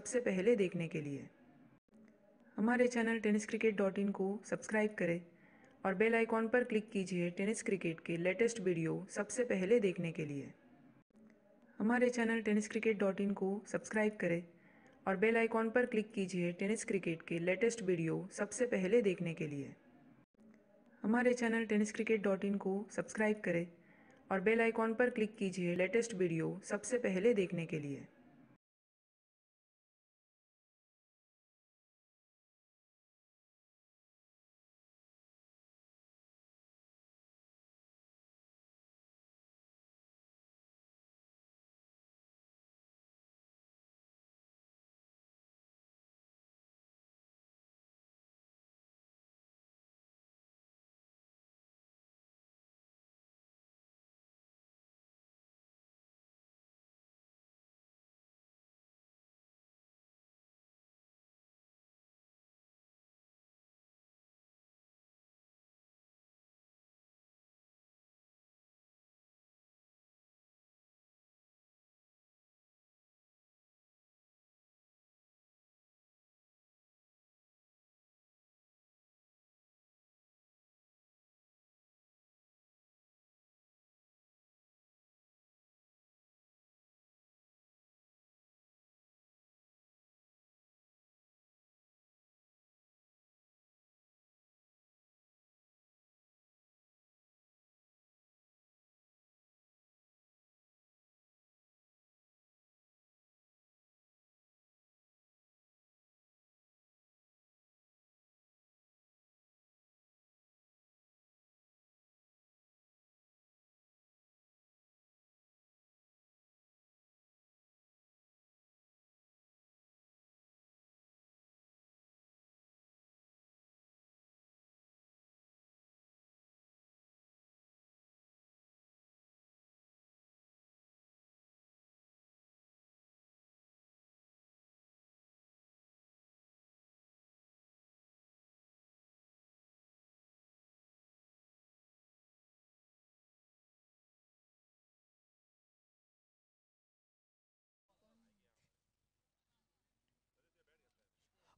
सबसे पहले देखने के लिए हमारे चैनल tenniscricket.in को सब्सक्राइब करें और बेल आइकॉन पर क्लिक कीजिए टेनिस क्रिकेट के लेटेस्ट वीडियो सबसे पहले देखने के लिए। हमारे चैनल tenniscricket.in को सब्सक्राइब करें और बेल आइकॉन पर क्लिक कीजिए टेनिस क्रिकेट के लेटेस्ट वीडियो सबसे पहले देखने के लिए। हमारे चैनल tenniscricket.in को सब्सक्राइब करें और बेल आइकॉन पर क्लिक कीजिए लेटेस्ट वीडियो सबसे पहले देखने के लिए।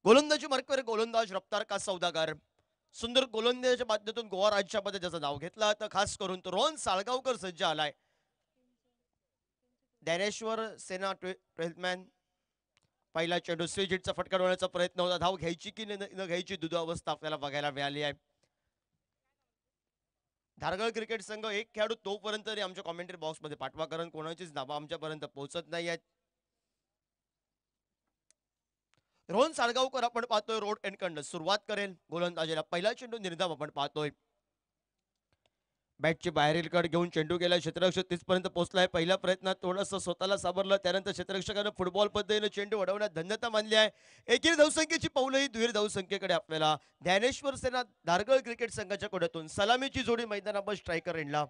गोलंदाजी मार्कवर गोलंदाज रफ्तार का सौदागर सुंदर गोलंदाजीच्या माध्यमातून गोवा राज्यामध्ये ज्याचं नाव घेतलं तर खास करून तो रोहन साळगावकर सज्ज आलाय. ज्ञानेश्वर सेना 12th पहिला चेंडू स्वीजिटचा फटका डोळ्याचा प्रयत्न होता. धाव घ्यायची की न घ्यायची दुधावस्था आपल्याला बघायला मिळाली आहे. धारगळ क्रिकेट संघ एक खेळाडू तोपर्यंत तरी आमच्या कॉमेंट्री बॉक्समध्ये पाठवा, कारण कोणाचीच नावं आमच्यापर्यंत पोहोचत नाही आहेत. रोहन साळगावकर आपण पाहतोय रोड एंडकडनं सुरुवात करेल गोलंदाजीला. पहिला चेंडू निर्धाव आपण पाहतोय. बॅटची बाहेरील कड घेऊन चेंडू गेला, क्षेत्ररक्षक 30 पर्यंत पोहोचलाय. पहिल्या प्रयत्नात थोडंसं स्वतःला सावरलं, त्यानंतर क्षेत्ररक्षकानं फुटबॉल पद्धतीने चेंडू अडवण्यात धन्यता मानली आहे. एकेरी धावसंख्येची पाऊलही दुहेरी धावसंख्येकडे आपल्याला ज्ञानेश्वर सेना धारगळ क्रिकेट संघाच्या कोड्यातून सलामीची जोडी मैदानावर स्ट्रायकर एंडला.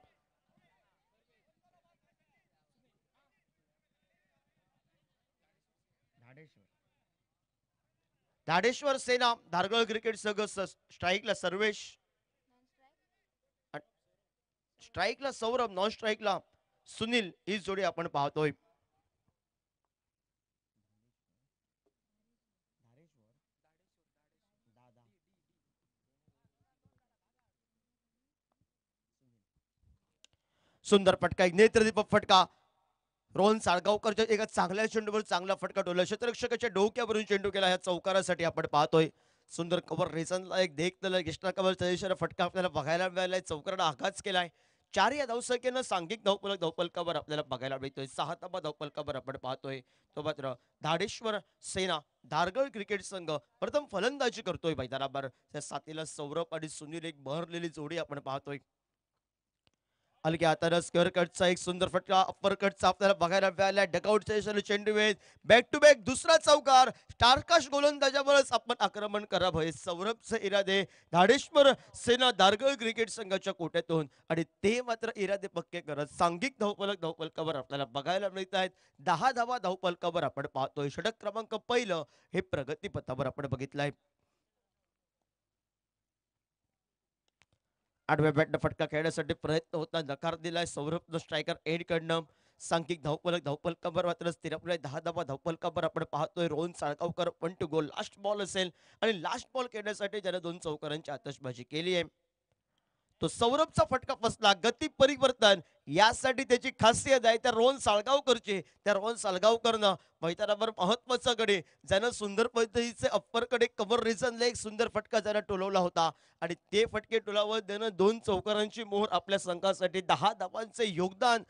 धाडेश्वर सेना धारगळ क्रिकेट संघ स्ट्राईकला सर्वेश, स्ट्राईकला सौरभ, नॉन स्ट्राईकला सुनील ही जोडी आपण पाहतोय. सुंदर फटका, एक नेत्रदीपक फटका. रोहन साळगावकरच्या एका चांगल्या चेंडूवर चांगला फटका डोला, क्षेत्ररक्षकाच्या डोक्यावरून चेंडू केला. ह्या चौकारासाठी आपण पाहतोय. सुंदर कव्हर रेसनला एक देखतलं कृष्णा कव्हरचा इशारा फटका आपल्याला बघायला मिळालाय. चौकारानं आघात केलाय. 4 या धावसंख्येनं सांघिक धावफलकावर आपल्याला बघायला मिळतोय. 6 धावफलकावर आपण पाहतोय. तो मात्र धाडेश्वर सेना धारगळ क्रिकेट संघ प्रथम फलंदाजी करतोय मैदानावर. त्या साथीला सौरभ आणि सुनील एक बहरलेली जोडी आपण पाहतोय. हलक्या हातानं स्क्वेअर कटचा एक सुंदर फटका अप्पर कटचा आपल्याला बघायला मिळाला. डकआउटच्या दिशेने चेंडू वेळ बॅक टू बॅक दुसरा चौकार. स्टारकाश गोलंदाजावरच आपण आक्रमण करावं हे सौरभचे इरादे धाडेश्वर सेना दारगळ क्रिकेट संघाच्या कोट्यातून, आणि ते मात्र इरादे पक्के करत सांघिक धावफलकावर आपल्याला बघायला मिळत आहेत. 10 धावा धावफलकावर आपण पाहतोय. षटक क्रमांक पहिलं हे प्रगतीपथावर आपण बघितलंय. आडव्या बॅटनं फटका खेळण्यासाठी प्रयत्न होता, नकार दिलाय सौरभनं स्ट्रायकर एंड कडनं. सांघिक धावपलकावर मात्र स्थिरावलाय. 10 धावपलकावर आपण पाहतोय. रोहन साळगावकर पण टू गोल लास्ट बॉल असेल आणि लास्ट बॉल खेळण्यासाठी त्याने 2 चौकारांची आतषबाजी केली आहे. तो सौरभचा फटका फसला. गती परिवर्तन यासाठी त्याची खासियत आहे त्या रोहन साळगावकरची. त्या रोहन साळगावकरनं मैदानावर महत्वाचा गडी ज्यानं सुंदर पद्धतीचे अप्परकडे कव्हर रिझनला एक सुंदर फटका ज्यानं टोलवला होता आणि ते फटके टोलावर त्यानं 2 चौकारांची मोहर आपल्या संघासाठी 10 धावांचे योगदान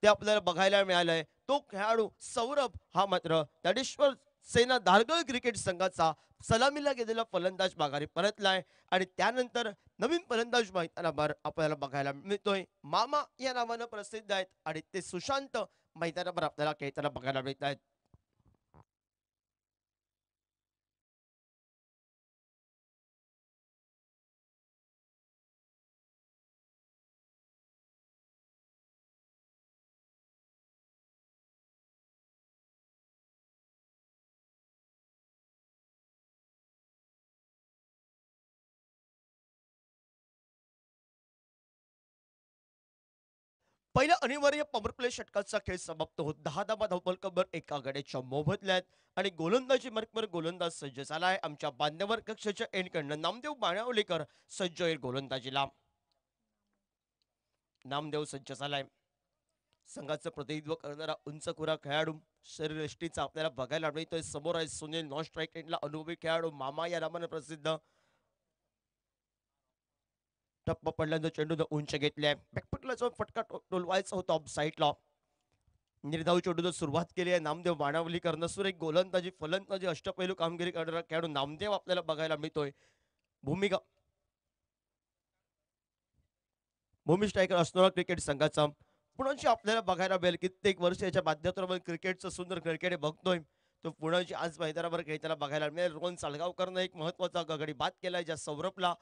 ते आपल्याला बघायला मिळालंय. तो खेळाडू सौरभ हा मात्र ज्ञानेश्वर सेना धारगळ क्रिकेट संघाचा सलामीला गेलेला फलंदाज माघारी परतलाय आणि त्यानंतर नवीन फलंदाज मैदानावर आपल्याला बघायला मिळतोय. मामा या नावानं प्रसिद्ध आहेत आणि ते सुशांत मैदानावर आपल्याला खेळताना बघायला मिळत आहेत. पहिला अनिवार्य पॉवर प्ले षटकाचा खेळ समाप्त होत 10 धावपलकावर एका गड्याच्या मोबदल्यात आणि गोलंदाजी मार्कवर गोलंदाज सज्ज झालाय. आमच्या बांधवर कक्षाच्या एंडकडनं नामदेव बाणावलेकर सज्ज आहे गोलंदाजीला. नामदेव सज्ज झालाय. संघाचं प्रतिनिधित्व करणारा उंचखुरा खेळाडू शरीरयष्टीचा आपल्याला बघायला मिळतोय. समोर आहे सुनील नॉन स्ट्राईक एंडला अनुभवी खेळाडू मामा या नावाने प्रसिद्ध. टप्पा पडल्यानंतर चेंडू उंच घेतलाय. बॅकफुटला जाऊन फटका टोलवायचा होता ऑफ साईडला. निर्धाव चेंडूनं सुरुवात केली आहे. नामदेव बाणावलीकर नसून एक गोलंदाजी फलंदाजी अष्टपैलू कामगिरी करणारा खेळाडू नामदेव आपल्याला बघायला मिळतोय. भूमिका भूमी स्ट्रायकर असणारा क्रिकेट संघाचा पुण्याची आपल्याला बघायला मिळेल. कित्येक वर्ष याच्या माध्यमातून क्रिकेटचं सुंदर क्रिकेट बघतोय तो पुण्याची आज मैदानावर खेळताना बघायला मिळेल. रोहन साळगावकरनं एक महत्वाचा गडी बाद केलाय ज्या सौरभला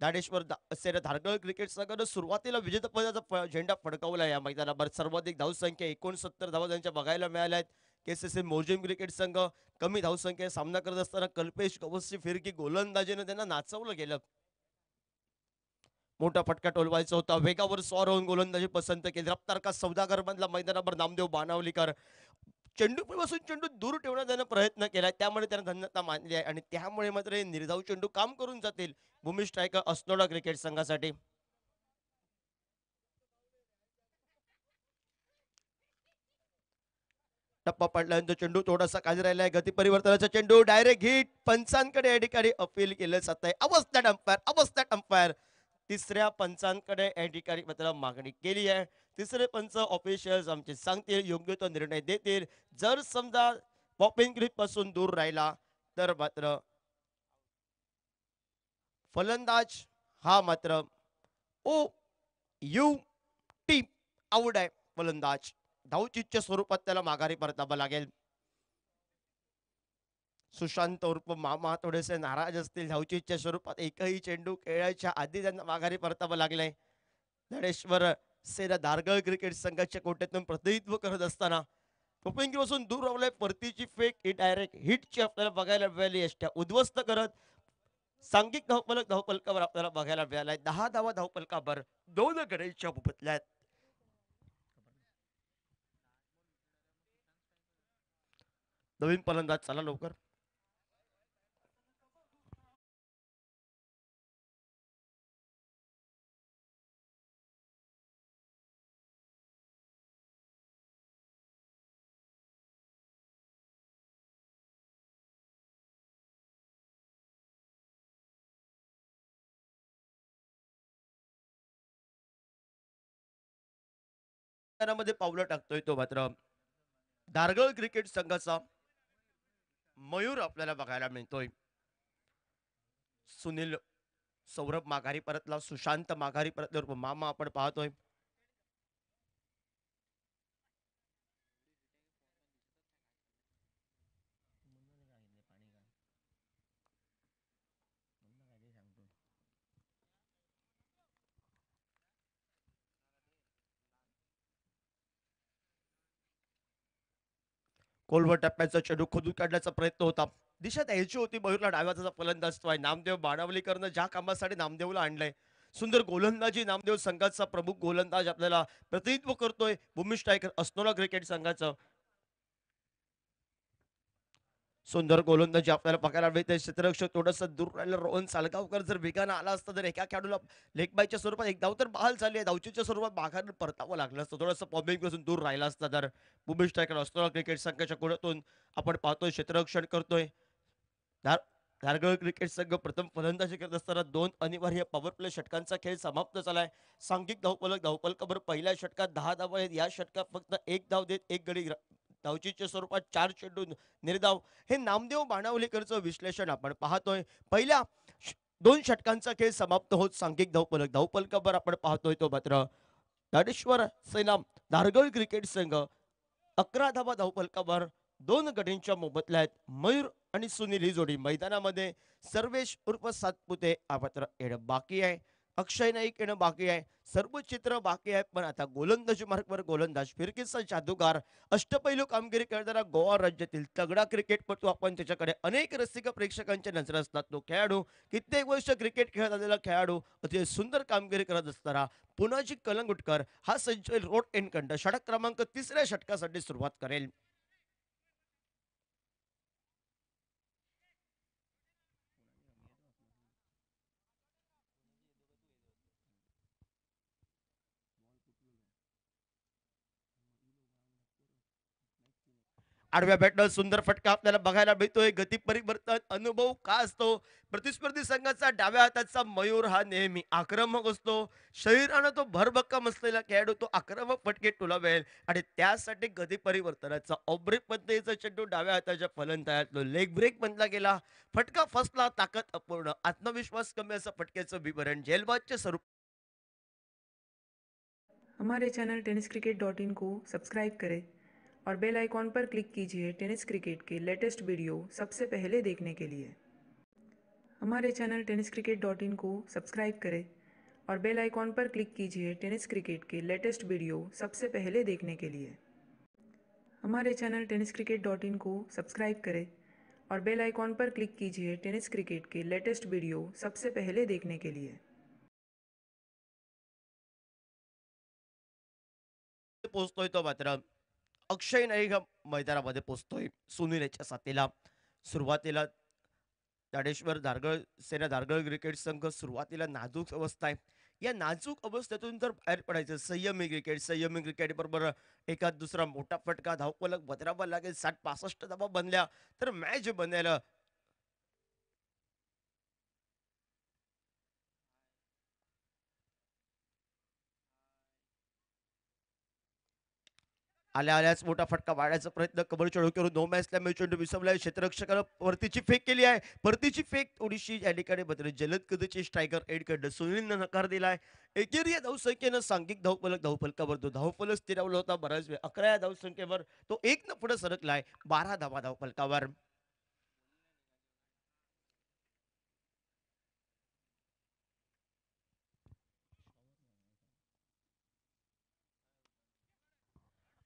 दाडेश्वर सेना धारगळ क्रिकेट संघानं सुरुवातीला विजेतेपदाचा झेंडा फडकवला. या मैदानावर सर्वाधिक धावसंख्या 69 धावा त्यांच्या बघायला मिळाल्या आहेत. केसीसी मोजिम क्रिकेट संघ कमी धावसंख्येने सामना करत असताना कल्पेश गवसची फिरकी गोलंदाजीने त्यांना नाचवलं गेलं. मोठा फटका टोलवायचा होता. वेगावर स्वार होऊन गोलंदाजी पसंत केली. रफ्तार का सौदागर मधला मैदानावर नामदेव बाणावलीकर चेंडूपासून चेंडू दूर ठेवण्याचा प्रयत्न केलाय. त्यामुळे त्याने धन्यता मानली आहे आणि त्यामुळे मात्र हे निर्धाव चेंडू काम करून जातील भूमी स्ट्रायकर अस्नोडा क्रिकेट संघासाठी. टप्पा पडल्यानंतर चेंडू थोडासा खाली राहिलाय. गती परिवर्तनाचा चेंडू डायरेक्ट हिट पंचांकडे या ठिकाणी अपील केलं जात आहे. अवस्था अंपायर तिसऱ्या पंचांकडे या ठिकाणी मात्र मागणी केली आहे. तिसरे पंच ऑफिशियल्स आमचे सांगतील योग्य तो निर्णय देतील. जर समजा पॉपिंग ग्रीप पासून दूर राहिला तर मात्र फलंदाज हा मात्र ओ यू टी आउट आहे. फलंदाज धावचीच्या स्वरूपात त्याला माघारी परतावं लागेल. सुशांत उर्फ मामा थोडेसे नाराज असतील. धावचीच्या स्वरूपात एकही चेंडू खेळायच्या आधी त्यांना माघारी परतावं लागलंय. ज्ञानेश्वर सेना धारगळ क्रिकेट संघाच्या कोट्यातून प्रतिनिधित्व करत असताना पासून दूर राहिलाय. परतीची फेक ही डायरेक्ट हिटची आपल्याला बघायला मिळाली. यष्ट्या उद्ध्वस्त करत सांघिक धावपलकावर आपल्याला बघायला मिळालाय. 10 धावा धावपलकावर 2 गड्यांच्या मोबदल्यात. नवीन फलंदाज चला लवकर. मध्ये पावलं टाकतोय तो मात्र दारगळ क्रिकेट संघाचा मयूर आपल्याला बघायला मिळतोय. सुनील सौरभ माघारी परतला. सुशांत माघारी परतल्यावर मामा आपण पाहतोय. कोलवर टप्प्याचा चेंडू खोदून काढण्याचा प्रयत्न होता. दिशा द्यायची होती मयूरला. डाव्याचा फलंदाज तो आहे नामदेव बाणावलीकरनं ज्या कामासाठी नामदेवला आणलंय सुंदर गोलंदाजी नामदेव संघाचा प्रमुख गोलंदाज आपल्याला प्रतिनिधित्व करतोय भूमी स्ट्रायकर अस्नोला क्रिकेट संघाचं. सुंदर गोलंदाजी आपल्याला बघायला मिळते. क्षेत्ररक्षक थोडंसं दूर राहिलं. रोहन सालगावकर जर वेगानं आला असता तर एका खेळाडूला लेग बायच्या स्वरूपात एक धाव तर बहाल झाली आहे. धावचीच्या स्वरूपात माघार परतावं लागलं असतं. थोडंसं बॉम्बिंग पासून दूर राहिला असता तर भूमी स्ट्रायकर अस्नोला क्रिकेट संघाच्या कोणातून आपण पाहतोय क्षेत्ररक्षण करतोय. धार धारगळ क्रिकेट संघ प्रथम फलंदाजी करत असताना 2 अनिवार्य पॉवर प्ले षटकांचा खेळ समाप्त झालाय. सांघिक धावफलक धावफलकावर पहिल्या षटकात 10 धावा आहेत. या षटकात फक्त 1 धाव देत 1 गडी धावचीच्या स्वरूपात 4 चेंडू निर्धाव. हे नामदेव बाणावलेकरचं विश्लेषण आपण पाहतोय. पहिल्या 2 षटकांचा खेळ समाप्त होत सांघिक धावफलक धावफलकावर आपण पाहतोय तो मात्र दाडेश्वर सेना धारगळ क्रिकेट संघ 11 धावा धावफलकावर 2 गडींच्या मोबदल्यात मयूर आणि सुनील ही जोडी मैदानामध्ये. सर्वेश उर्फ सातपुते हा मात्र येणं बाकी आहे. अक्षय नाईक येणं बाकी आहे. सर्व चित्र बाकी आहे. पण आता गोलंदाजी मार्गवर गोलंदाज फिरकीचा जादूगार अष्टपैलू कामगिरी करणारा गोवा राज्यातील तगडा क्रिकेटपटू आपण त्याच्याकडे अनेक रसिक प्रेक्षकांच्या नजर असतात. तो खेळाडू कित्येक वर्ष क्रिकेट खेळत आलेला खेळाडू अतिशय सुंदर कामगिरी करत असताना पुनाजी कलंगुटकर हा संचय रोड एनकंड षटक क्रमांक 3ऱ्या षटकासाठी सुरुवात करेल. आडव्या बॅटनं सुंदर फटका आपल्याला बघायला मिळतोय. गती परिवर्तन अनुभव का असतो. प्रतिस्पर्धी संघाचा डाव्या हाताचा मयूर हा नेहमी आक्रमक असतो. शरीरानं तो भरभक्कम असलेला खेळाडू तो आक्रमक फटके टोलावेल आणि त्यासाठी गती परिवर्तनाचा ऑफ ब्रेक पद्धतीचा चेंडू डाव्या हाताच्या फलंदाजातलो लेग ब्रेक म्हणला गेला. फटका फसला. ताकद अपूर्ण आत्मविश्वास कमी असं फटक्याचं विवरण जेलबादच्या स्वरूप. हमारे चैनल टेनिस क्रिकेट को सब्सक्राइब करें और बेल आइकॉन पर क्लिक कीजिए टेनिस क्रिकेट के लेटेस्ट वीडियो सबसे पहले देखने के लिए. हमारे चैनल टेनिस क्रिकेट को सब्सक्राइब करें और बेल आइकॉन पर क्लिक कीजिए टेनिस क्रिकेट के लेटेस्ट वीडियो सबसे पहले देखने के लिए. हमारे चैनल टेनिस क्रिकेट को सब्सक्राइब करें और बेल आइकॉन पर क्लिक कीजिए टेनिस क्रिकेट के लेटेस्ट वीडियो सबसे पहले देखने के लिए. पोहोचतोय तो मात्र अक्षय नाईक मैदानामध्ये पोहोचतोय सुनील याच्या साथीला. सुरुवातीला दाडेश्वर धारगळ सेना धारगळ क्रिकेट संघ सुरुवातीला नाजूक अवस्था आहे. या नाजूक अवस्थेतून जर बाहेर पडायचं संयमी क्रिकेट बरोबर एखाद दुसरा मोठा फटका धावफलक बदलावा लागेल. 60-65 धावा बनल्या तर मॅच बनायला आल्या आल्याच मोठा फटका वाढायचा प्रयत्न कबरच्या डोक्यावरून नो मॅचला चेंडू विसवलाय. क्षेत्ररक्षकानं परतीची फेक केली आहे. परतीची फेक थोडीशी या ठिकाणी बदल जलद गतीची स्ट्रायकर एड कडनं सुनीलनं नकार दिलाय. एकेरी या धावसंख्येनं सांघिक धावफलकावर तो धावफलक स्थिरावला होता बराच वेळ. 11 या धावसंख्येवर तो 1 न पुढे सरकलाय. 12 धावा धावफलकावर.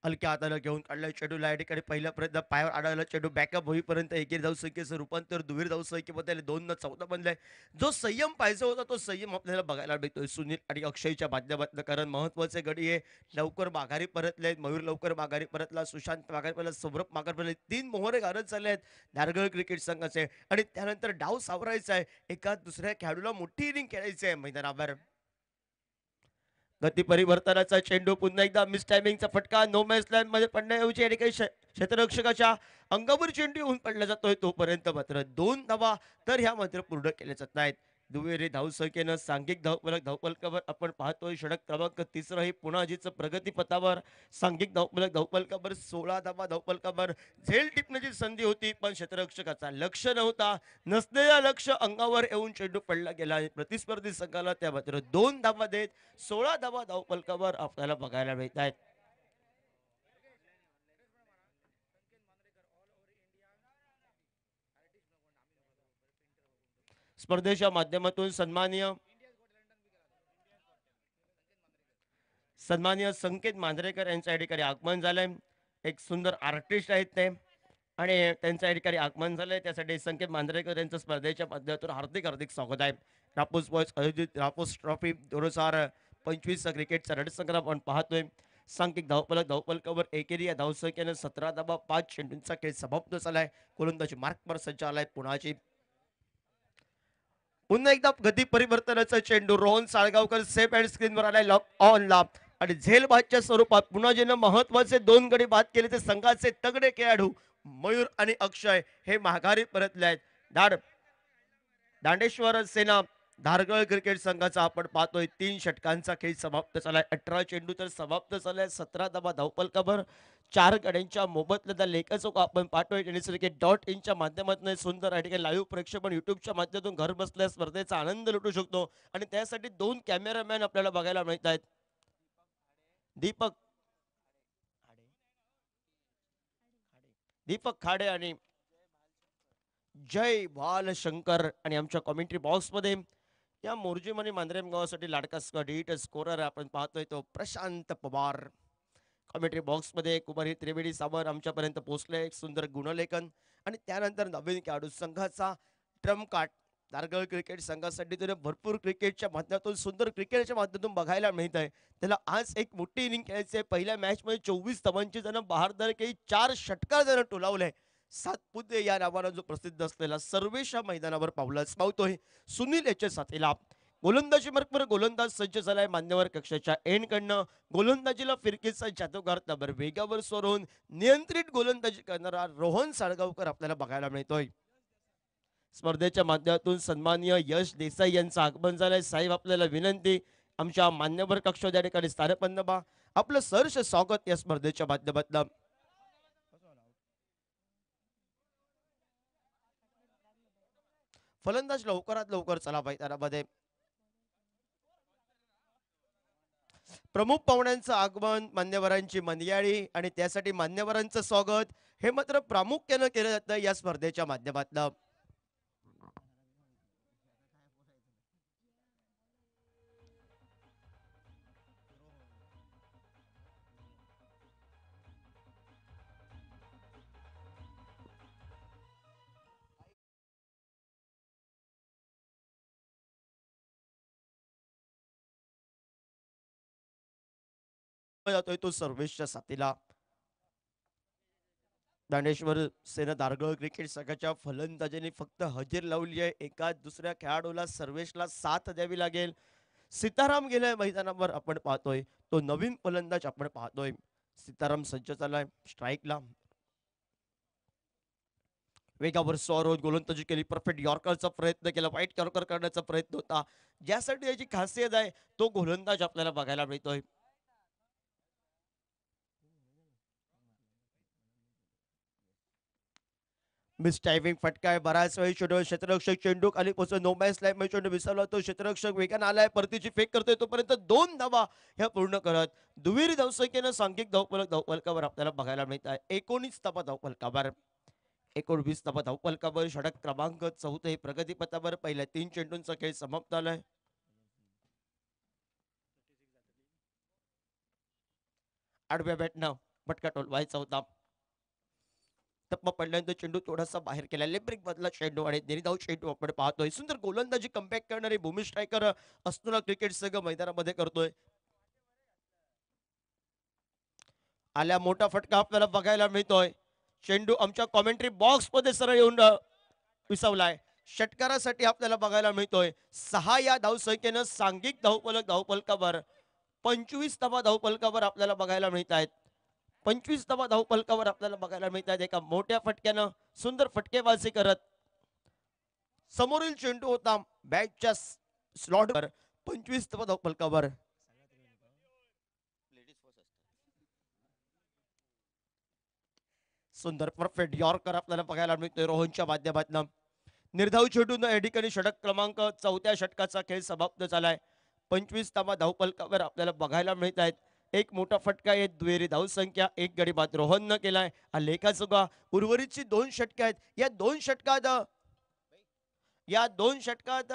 हलक्या हाताला घेऊन काढलाय चेंडूला. या ठिकाणी पहिला प्रयत्न पायावर अडवला. चेंडू बॅकअप होईपर्यंत एकेरी धावसंख्येचं रूपांतर दुहेरी धावसंख्येमध्ये 2 न 14 बनलंय. जो संयम पाहिजे होता तो संयम आपल्याला बघायला मिळतोय सुनील आणि अक्षयच्या माध्यमातून. कारण महत्वाचे गडी हे लवकर माघारी परतले. मयूर लवकर माघारी परतला. सुशांत माघारी परतला. सौरभ माघारी परतले. 3 मोहरे गारद झाले आहेत धारगळ क्रिकेट संघाचे आणि त्यानंतर डाव सावरायचा आहे. एका दुसऱ्या खेळाडूला मोठी इनिंग खेळायची आहे मैदानावर. गती परिवर्तनाचा चेंडू पुन्हा एकदा मिस टायमिंगचा फटका. नो मॅच लाईन मध्ये पडण्याऐवजी या ठिकाणी क्षेत्ररक्षकाच्या अंगावर चेंडू येऊन पडला जातोय. तोपर्यंत मात्र 2 धावा तर ह्या मात्र पूर्ण केल्या जात नाहीत. दुहेरी धावसंख्येनं सांघिक धावफलकावर आपण पाहतोय षटक क्रमांक 3 ही पुनाजीचं प्रगतीपथावर. सांघिक धावफलकावर 16 धावा धावफलकावर. झेल टिपण्याची संधी होती पण क्षेत्ररक्षकाचा लक्ष नव्हता. नसलेला लक्ष अंगावर येऊन चेंडू पडला गेला आणि प्रतिस्पर्धी संघाला त्या मात्र 2 धावा देत 16 धावा धावफलकावर आपल्याला बघायला मिळत आहेत. स्पर्धेच्या माध्यमातून सन्माननीय संकेत मांजरेकर यांच्या या ठिकाणी आगमन झालंय. एक सुंदर आर्टिस्ट आहेत ते. आणि त्यांचं या ठिकाणी आगमन झालंय त्यासाठी संकेत मांजरेकर यांचं स्पर्धेच्या माध्यमातून हार्दिक हार्दिक स्वागत आहे. रापूस बॉयज आयोजित रापूस ट्रॉफी 2025 क्रिकेटचा रणसंग्राम आपण पाहतोय. सांघिक धावफलकावर एकेरी या धावसंख्येनं 17 धावा 5 चेंडूंचा खेळ समाप्त झालाय. गोलंदाजी मार्कवर सज्ज आलाय पुण्याची. पुन्हा एकदा गती परिवर्तनाचा चेंडू रोहन साळगावकर सेफ अँड स्क्रीनवर आलाय लॉक ऑन ला आणि झेल बादच्या स्वरूपात पुन्हा ज्यानं महत्वाचे 2 गडी बाद केले ते संघाचे तगडे खेळाडू मयूर आणि अक्षय हे माघारी परतले आहेत. दांडेश्वर सेना धारगळ क्रिकेट संघाचा आपण पाहतोय 3 षटकांचा खेळ समाप्त झालाय. 18 चेंडू तर समाप्त झालाय. 17 धावा धावफलकावर 4 गड्यांच्या मोबदल्याचा लेखाचो आपण पाहतोय. tenniscricket.in माध्यमातून सुंदर या ठिकाणी लाईव्ह प्रेक्षेपण युट्यूबच्या माध्यमातून घर बसल्या स्पर्धेचा आनंद लुटू शकतो आणि त्यासाठी 2 कॅमेरामॅन आपल्याला बघायला मिळत आहेत. दीपक खाडे आणि जय भालशंकर आणि आमच्या कॉमेंट्री बॉक्समध्ये या मोर्जीमनी मांजरेम गावासाठी लाडका स्कोरर आपण पाहतोय तो प्रशांत पवार. कॉमेंट्री बॉक्समध्ये कुमारी त्रिवेणी सावर आमच्यापर्यंत पोहोचले. एक सुंदर गुणलेखन आणि त्यानंतर नवीन खेळाडू संघाचा ट्रम्प कार्ड दारगळ क्रिकेट संघासाठी त्याने भरपूर क्रिकेटच्या माध्यमातून सुंदर क्रिकेटच्या माध्यमातून बघायला मिळत आहे. त्याला आज एक मोठी इनिंग खेळायची आहे. पहिल्या मॅचमध्ये 24 धावांची त्यानं बहारदार केली. 4 षटकार त्यानं टोलावले. सातपुते या नावानं जो प्रसिद्ध असलेला सर्वेशा मैदानावर पावतोय. सुनील याच्या साथीला गोलंदाजी मार्कवर गोलंदाज सज्ज झालाय. मान्यवर कक्षाच्या एंडकडनं गोलंदाजीला फिरकीचा जादूगार तबर वेगावर सोडून नियंत्रित गोलंदाजी करणारा रोहन साळगावकर आपल्याला बघायला मिळतोय. स्पर्धेच्या माध्यमातून सन्माननीय यश देसाई यांचं आगमन झालंय. साहेब आपल्याला विनंती आमच्या मान्यवर कक्ष त्या ठिकाणी स्थानपन्न बा आपलं सहर्ष स्वागत या स्पर्धेच्या माध्यमातून. फलंदाज लवकरात लवकर चला मैदानामध्ये. प्रमुख पाहुण्यांचं आगमन मान्यवरांची मनयाळी आणि त्यासाठी मान्यवरांचं स्वागत हे मात्र प्रामुख्यानं केलं जातं या स्पर्धेच्या माध्यमातून. जातोय तो सर्वेशच्या साथीला. दांडेश्वर सेना दारगळ क्रिकेट संघाच्या फलंदाजांनी फक्त हजेर लावली आहे. एका दुसऱ्या खेळाडूला सर्वेशला साथ द्यावी लागेल. सीताराम गेलाय मैदानावर आपण पाहतोय. तो नवीन फलंदाज आपण पाहतोय. सीताराम सज्ज झालाय स्ट्राईकला. वेगावर स्वरोज गोलंदाजी केली. परफेक्ट यॉर्करचा प्रयत्न केला. वाईट यॉर्कर करण्याचा प्रयत्न होता. ज्यासाठी याची खासियत आहे तो गोलंदाज आपल्याला बघायला मिळतोय. मिस टायमिंग फटका आहे. बराच वेळी चेंडू क्षेत्ररक्षक चेंडू खाली पोहोचून नो मॅच लाईफ मध्ये चेंडू विसरला. तो क्षेत्ररक्षक वेगाने आलाय. परतीची फेक करतोय. तोपर्यंत 2 धावा ह्या पूर्ण करत दुहेरी धावसंख्येनं सांघिक धावफलकावर आपल्याला बघायला मिळत आहे. 19 धावा धावफलकावर 19 धावा धावफलकावर षटक क्रमांक 4 प्रगतीपथावर पहिल्या 3 चेंडूंचा खेळ समाप्त झालाय. आडव्या बॅटनं फटका टोलवायचा होता. टप्पा पडल्यानंतर चेंडू थोडासा बाहेर केला. लेब्रिक मधला चेंडू आणि निर्धाव चेंडू आपण पाहतोय. सुंदर गोलंदाजी कम्बॅक करणारी भूमी स्ट्रायकर असणारा क्रिकेट संघ मैदानामध्ये करतोय. आल्या मोठा फटका आपल्याला बघायला मिळतोय. चेंडू आमच्या कॉमेंट्री बॉक्स मध्ये सरळ येऊन विसवलाय. षटकारासाठी आपल्याला बघायला मिळतोय 6 या धावसंख्येनं सांघिक धावफलकावर 25 धावा धावफलकावर आपल्याला बघायला मिळत आहेत. 25 धावा धावफलकावर आपल्याला बघायला मिळत आहेत. एका मोठ्या फटक्यानं सुंदर फटकेबाजी करत समोरील चेंडू होता बॅटच्या स्लॉटवर 25 धावा धावफलकावर. सुंदर परफेक्ट यॉर्कर आपल्याला बघायला मिळतोय रोहनच्या माध्यमातून. निर्धाव चेंडून या ठिकाणी षटक क्रमांक 4थ्या षटकाचा खेळ समाप्त झालाय. 25 धावा धावफलकावर आपल्याला बघायला मिळत आहेत. एक मोठा फटका आहे. दुहेरी धावसंख्या. एक गडी बाद रोहननं केलाय. हा लेखाजोगा उर्वरितची 2 षटके आहेत. या 2 षटकात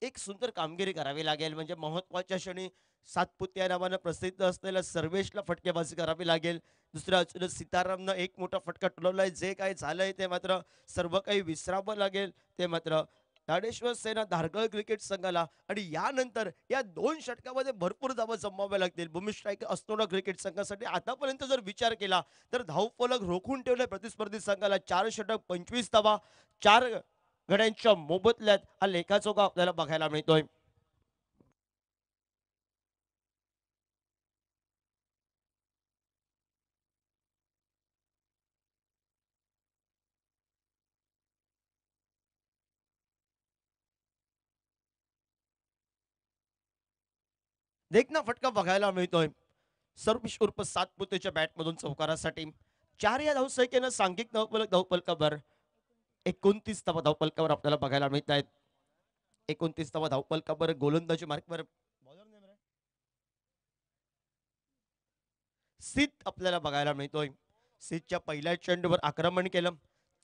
एक सुंदर कामगिरी करावी लागेल. म्हणजे महत्वाच्या क्षणी सातपुते या नावानं प्रसिद्ध असलेल्या सर्वेशला फटकेबाजी करावी लागेल. दुसऱ्या बाजूने सीतारामनं एक मोठा फटका टोलवलाय. जे काही झालंय ते मात्र सर्व काही विसरावं लागेल. ते मात्र दाडेश्वर सेना धारगळ क्रिकेट संघाला आणि यानंतर या 2 षटकामध्ये भरपूर धावा जमवाव्या लागतील. भूमिस्ट्रायकर असतोडा क्रिकेट संघासाठी आतापर्यंत जर विचार केला तर धावफलक रोखून ठेवले प्रतिस्पर्धी संघाला 4 षटक 25 धावा 4 गड्यांच्या मोबदल्यात हा लेखाजोखा आपल्याला बघायला मिळतोय. देखना फटका बघायला मिळतोय. सर्विस उर्फ सातपुतेच्या बॅटमधून चौकारासाठी 4 या धावसंख्येनं सांघिक धावफलकावर 29 धावफलकावर आपल्याला बघायला मिळत आहेत. 29 धावफलकावर गोलंदाजी मार्कवर सित आपल्याला बघायला मिळतोय. सितच्या पहिल्या चेंडूवर आक्रमण केलं.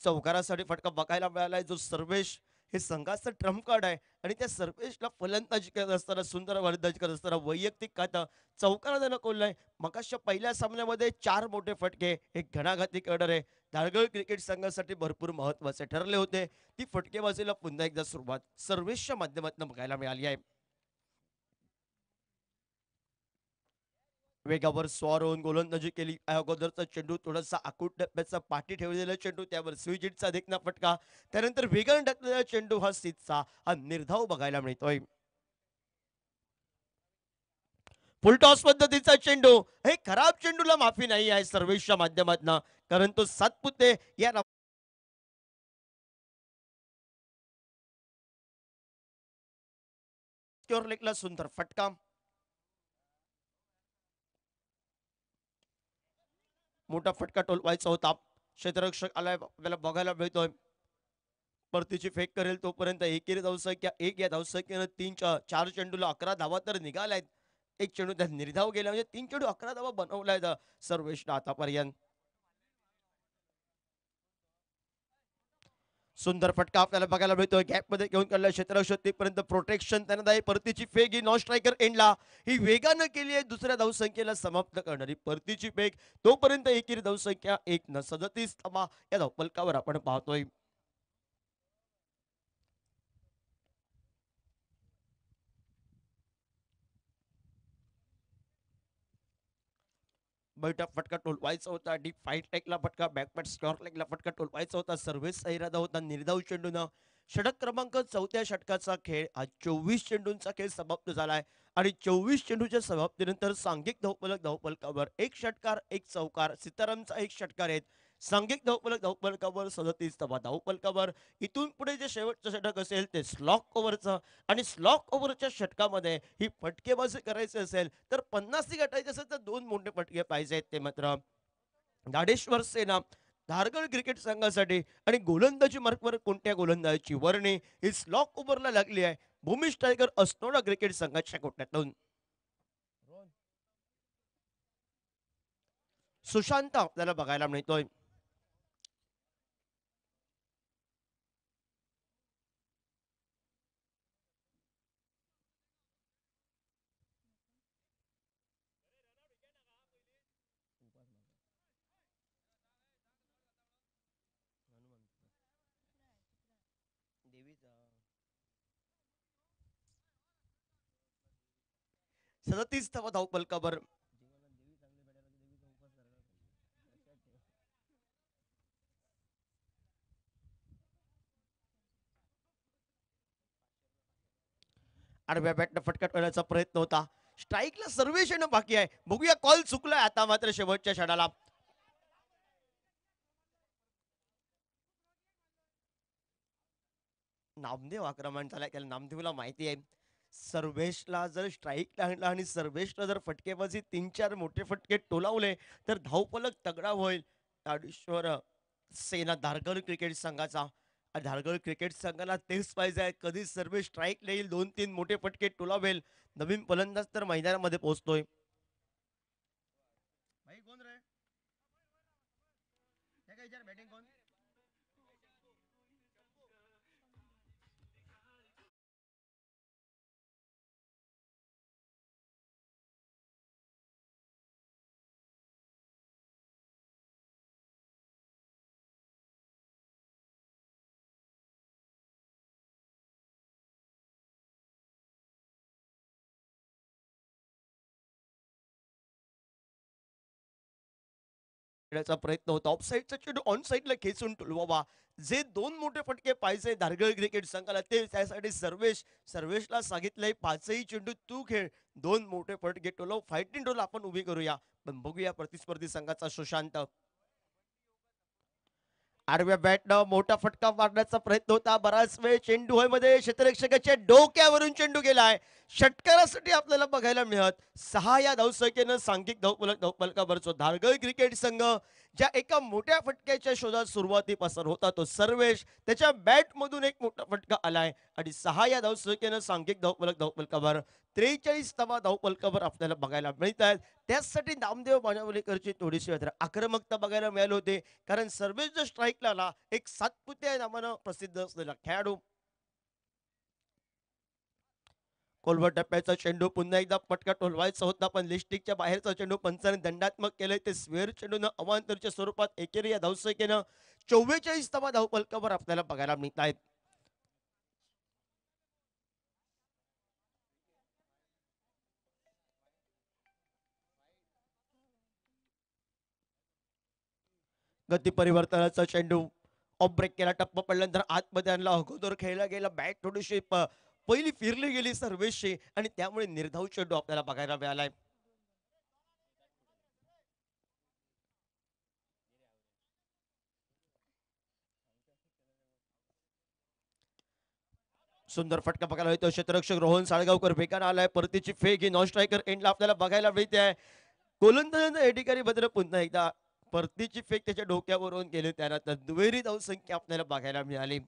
चौकारासाठी फटका बघायला मिळालाय. जो सर्वेश हे संघाचं ट्रम्प कार्ड आहे आणि त्या सर्वेशला फलंदाजी करत असताना सुंदर फलंदाजी करत असताना वैयक्तिक खातं चौकारानं कोल्हाय. मगाशच्या पहिल्या सामन्यामध्ये 4 मोठे फटके एक घणाघाती कर्डर आहे. धारगळ क्रिकेट संघासाठी भरपूर महत्वाचे ठरले होते. ती फटकेबाजीला पुन्हा एकदा सुरुवात सर्वेशच्या माध्यमातून बघायला मिळाली आहे. वेगावर स्वार होऊन गोलंदाजी केली. अगोदरचा चेंडू थोडासा आखूट टप्प्याचा पाठी ठेवलेला चेंडू त्यावर स्विजिटचा देखना फटका. त्यानंतर वेगाने टाकलेला चेंडू हा सीटचा हा निर्धाव बघायला मिळतोय. फुलटॉस पद्धतीचा चेंडू हे खराब चेंडूला माफी नाही आहे सर्वेशच्या माध्यमातून कारण तो सातपुते या लेगला सुंदर फटका. मोठा फटका टोलवायचा होता. क्षेत्ररक्षक आलाय आपल्याला बघायला मिळतोय. परतीची फेक करेल तोपर्यंत एकेरी धावसंख्या 1 या धावसंख्येनं 4 चेंडूला 11 धावा तर निघाल्यात. एक चेंडू त्यात निर्धाव गेला म्हणजे 3 चेंडू 11 धावा बनवल्यात सर्वेशनं आतापर्यंत. सुंदर फटका आपल्याला बघायला मिळतोय. गॅपमध्ये घेऊन काढला क्षेत्ररक्षक तिथपर्यंत प्रोटेक्शन त्यांना आहे. परतीची फेक ही नॉन स्ट्रायकर एंडला ही वेगानं केली आहे. दुसऱ्या धावसंख्येला समाप्त करणारी परतीची फेक तोपर्यंत एकेरी धावसंख्या 1 न 37 धावा या धावफलकावर आपण पाहतोय. बैठा फटका टोलवायचा होता. डीप फाईट लेगला फटका बॅकपॅट स्क्वेअर लेगला फटका टोलवायचा होता. सर्व्हिसचा इरादा होता निर्धाव चेंडूनं. षटक क्रमांक 4थ्या षटकाचा खेळ हा 24 चेंडूंचा खेळ समाप्त झालाय आणि 24 चेंडूच्या समाप्तीनंतर सांघिक धावफलकावर एक षटकार एक चौकार सीतारामचा एक षटकार आहेत. सांघिक धावफलकावर 37 धावफलकावर इथून पुढे जे शेवटचं षटक असेल ते स्लॉक ओव्हरचं आणि स्लॉक ओव्हरच्या षटकामध्ये ही फटकेबाजी करायची असेल तर 50 गाठायचे असेल तर 2 मोठे फटके पाहिजेत. ते मात्र दाडेश्वर सेना धारगळ क्रिकेट संघासाठी आणि गोलंदाजी मार्कवर कोणत्या गोलंदाजीची वर्णी ही स्लॉक ओव्हरला लागली आहे. भूमिश टायगर असनोडा क्रिकेट संघाच्या कोट्यातून सुशांत आपल्याला बघायला मिळतोय. सदतीस धावफलकावर आडव्या बॅटनं फटका करण्याचा प्रयत्न होता. स्ट्राईकला सर्वेश येणं बाकी आहे. बघूया कॉल चुकलाय आता मात्र शेवटच्या षडाला. नामदेव आक्रमण झालाय त्याला नामदेवला माहिती आहे. सर्वेशला जर स्ट्राईक लागला आणि सर्वेशला जर फटकेबाजी 3-4 मोठे फटके टोलावले तर धावफलक तगडा होईल. दाडेश्वर सेना धारगळ क्रिकेट संघाचा. धारगळ क्रिकेट संघाला तेच पाहिजे आहे. कधी सर्वेश स्ट्राईक येईल 2-3 मोठे फटके टोलावेल. नवीन फलंदाज तर मैदानामध्ये पोहोचतोय. भाई कोण रे? बॅटिंग कोण? खेळण्याचा प्रयत्न होता. ऑफ साईडचा चेंडू ऑन साईडला खेचून टोलवावा. जे 2 मोठे फटके पाहिजे धारगळ क्रिकेट संघाला ते त्यासाठी सर्वेशला सांगितलंय 5ही चेंडू तू खेळ. 2 मोठे फटके टोलव. फायटिंग रोल आपण उभी करूया. पण बघूया प्रतिस्पर्धी संघाचा सुशांत. आडव्या बॅटनं मोठा फटका मारण्याचा प्रयत्न होता. बराच वेळ चेंडू होयमध्ये क्षेत्ररक्षकाच्या डोक्यावरून चेंडू गेलाय. षटकारासाठी आपल्याला बघायला मिळत 6 या धावसंख्येनं सांघिक धावफलकावरचो धारगळ क्रिकेट संघ ज्या एका मोठ्या फटक्याच्या शोधात सुरुवातीपासून होता तो सर्वेश त्याच्या बॅटमधून एक मोठा फटका आलाय आणि 6 या धावसंख्येनं सांघिक धावफलकावर 43 धावफलकावर आपल्याला बघायला मिळत आहेत. त्यासाठी नामदेव बाणावलेकरची थोडीशी आक्रमकता बघायला मिळाली होती. कारण सर्वेश जर स्ट्राईकला आला एक सातपुते नावानं प्रसिद्ध असलेला खेळाडू. कोलवट टप्प्याचा चेंडू पुन्हा एकदा पटका टोलवायचा होता पण लिस्टिकच्या बाहेरचा चेंडू पंचाने दंडात्मक केलंय. ते स्वेअर चेंडूनं अवांतरच्या स्वरूपात एकेरी या धावसंख्येनं 44 धावफलकावर आपल्याला बघायला मिळत आहेत. गती परिवर्तनाचा चेंडू ऑफ ब्रेक केला. टप्पा पडल्यानंतर आतमध्ये आणला. अगोदर खेळला गेला. बॅट थोडीशी पहिली फिरली गेली सर्वेशची आणि त्यामुळे निर्धाव चेंडू आपल्याला बघायला मिळालाय. सुंदर फटका बघायला येतो. क्षेत्ररक्षक रोहन साळगावकर वेगानं आलाय. परतीची फेक ही नॉन स्ट्रायकर एंडला आपल्याला बघायला मिळते आहे. गोलंदाजांना या ठिकाणी बदल पुन्हा एकदा परतीची फेक त्याच्या डोक्यावरून गेली. त्यानंतर दुहेरी धावसंख्या आपल्याला बघायला मिळाली.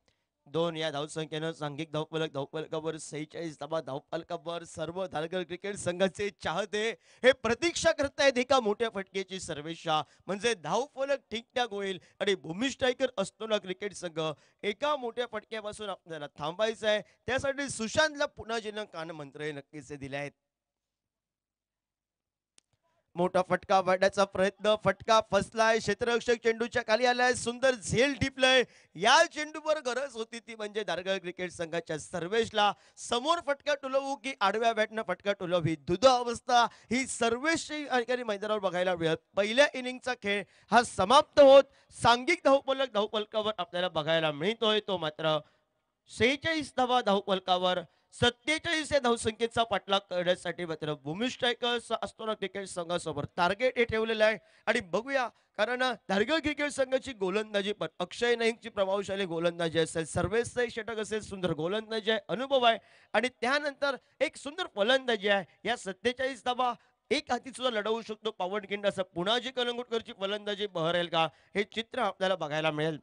2 या धावसंख्येनं सांघिक धावफलकावर 46 धावफलकावर सर्व धारगळ क्रिकेट संघाचे चाहते हे प्रतीक्षा करतायत एका मोठ्या फटकेची सर्वेशा म्हणजे धावफलक ठीकठाक होईल आणि भूमी स्ट्रायकर असतो क्रिकेट संघ एका मोठ्या फटक्यापासून आपल्याला थांबायचं आहे. त्यासाठी सुशांतला पुन्हा जिनं कान मंत्र नक्कीच दिले आहेत. मोठा फटका वाढण्याचा प्रयत्न फटका फसलाय. क्षेत्ररक्षक चेंडूच्या खाली आलाय. सुंदर झेल टिपलंय. या चेंडूवर गरज होती ती म्हणजे दारगळ क्रिकेट संघाच्या सर्वेशला समोर फटका टोलवू की आडव्या बॅटनं फटका टोलवी दुधा अवस्था ही सर्वेशची ठिकाणी मैदानावर बघायला मिळत. पहिल्या इनिंगचा खेळ हा समाप्त होत सांघिक धावफलकावर आपल्याला बघायला मिळतोय. तो मात्र 46 धावफलकावर 47 या धावसंख्येचा पाठलाग करण्यासाठी मात्र भूमी स्ट्रायकर्स असतो क्रिकेट संघासमोर टार्गेट हे ठेवलेलं आहे. आणि बघूया कारण धारगळ क्रिकेट संघाची गोलंदाजी पण अक्षय नाईकची प्रभावशाली गोलंदाजी असेल. सर्वेसचा षटक असेल. सुंदर गोलंदाजी आहे. अनुभव आहे आणि त्यानंतर एक सुंदर फलंदाजी आहे. या 47 धावा एक हाती सुद्धा लढवू शकतो पावनखिंड असं पुन्हा कलंगुटकरची फलंदाजी बहरेल का हे चित्र आपल्याला बघायला मिळेल.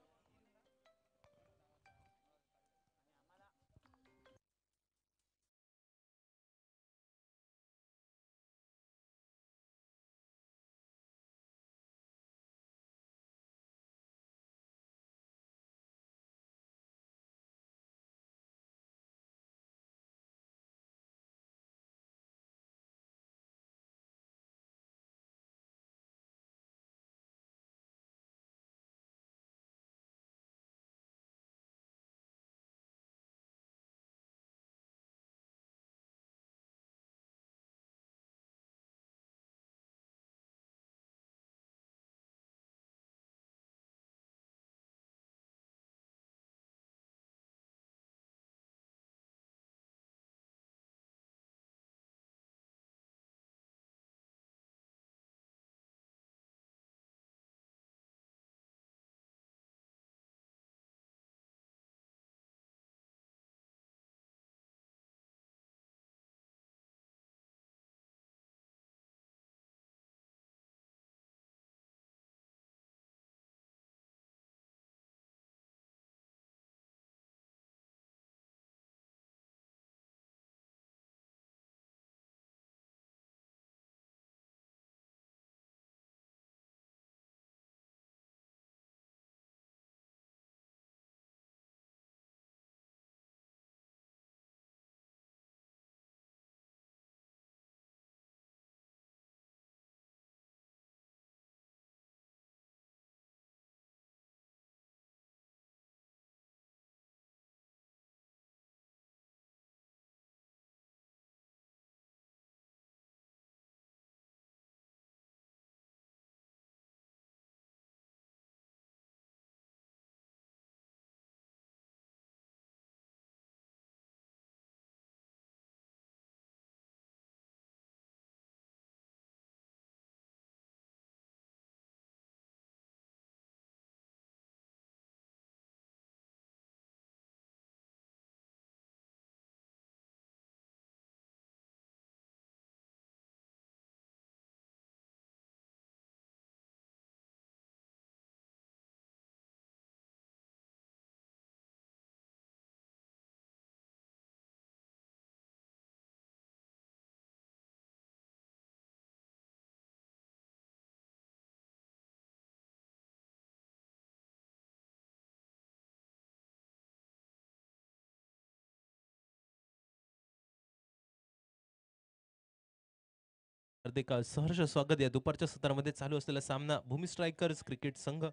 हार्दिक सहर्ष स्वागत या दुपारच्या सत्रामध्ये चालू असलेला सामना भूमी स्ट्रायकर्स क्रिकेट संघ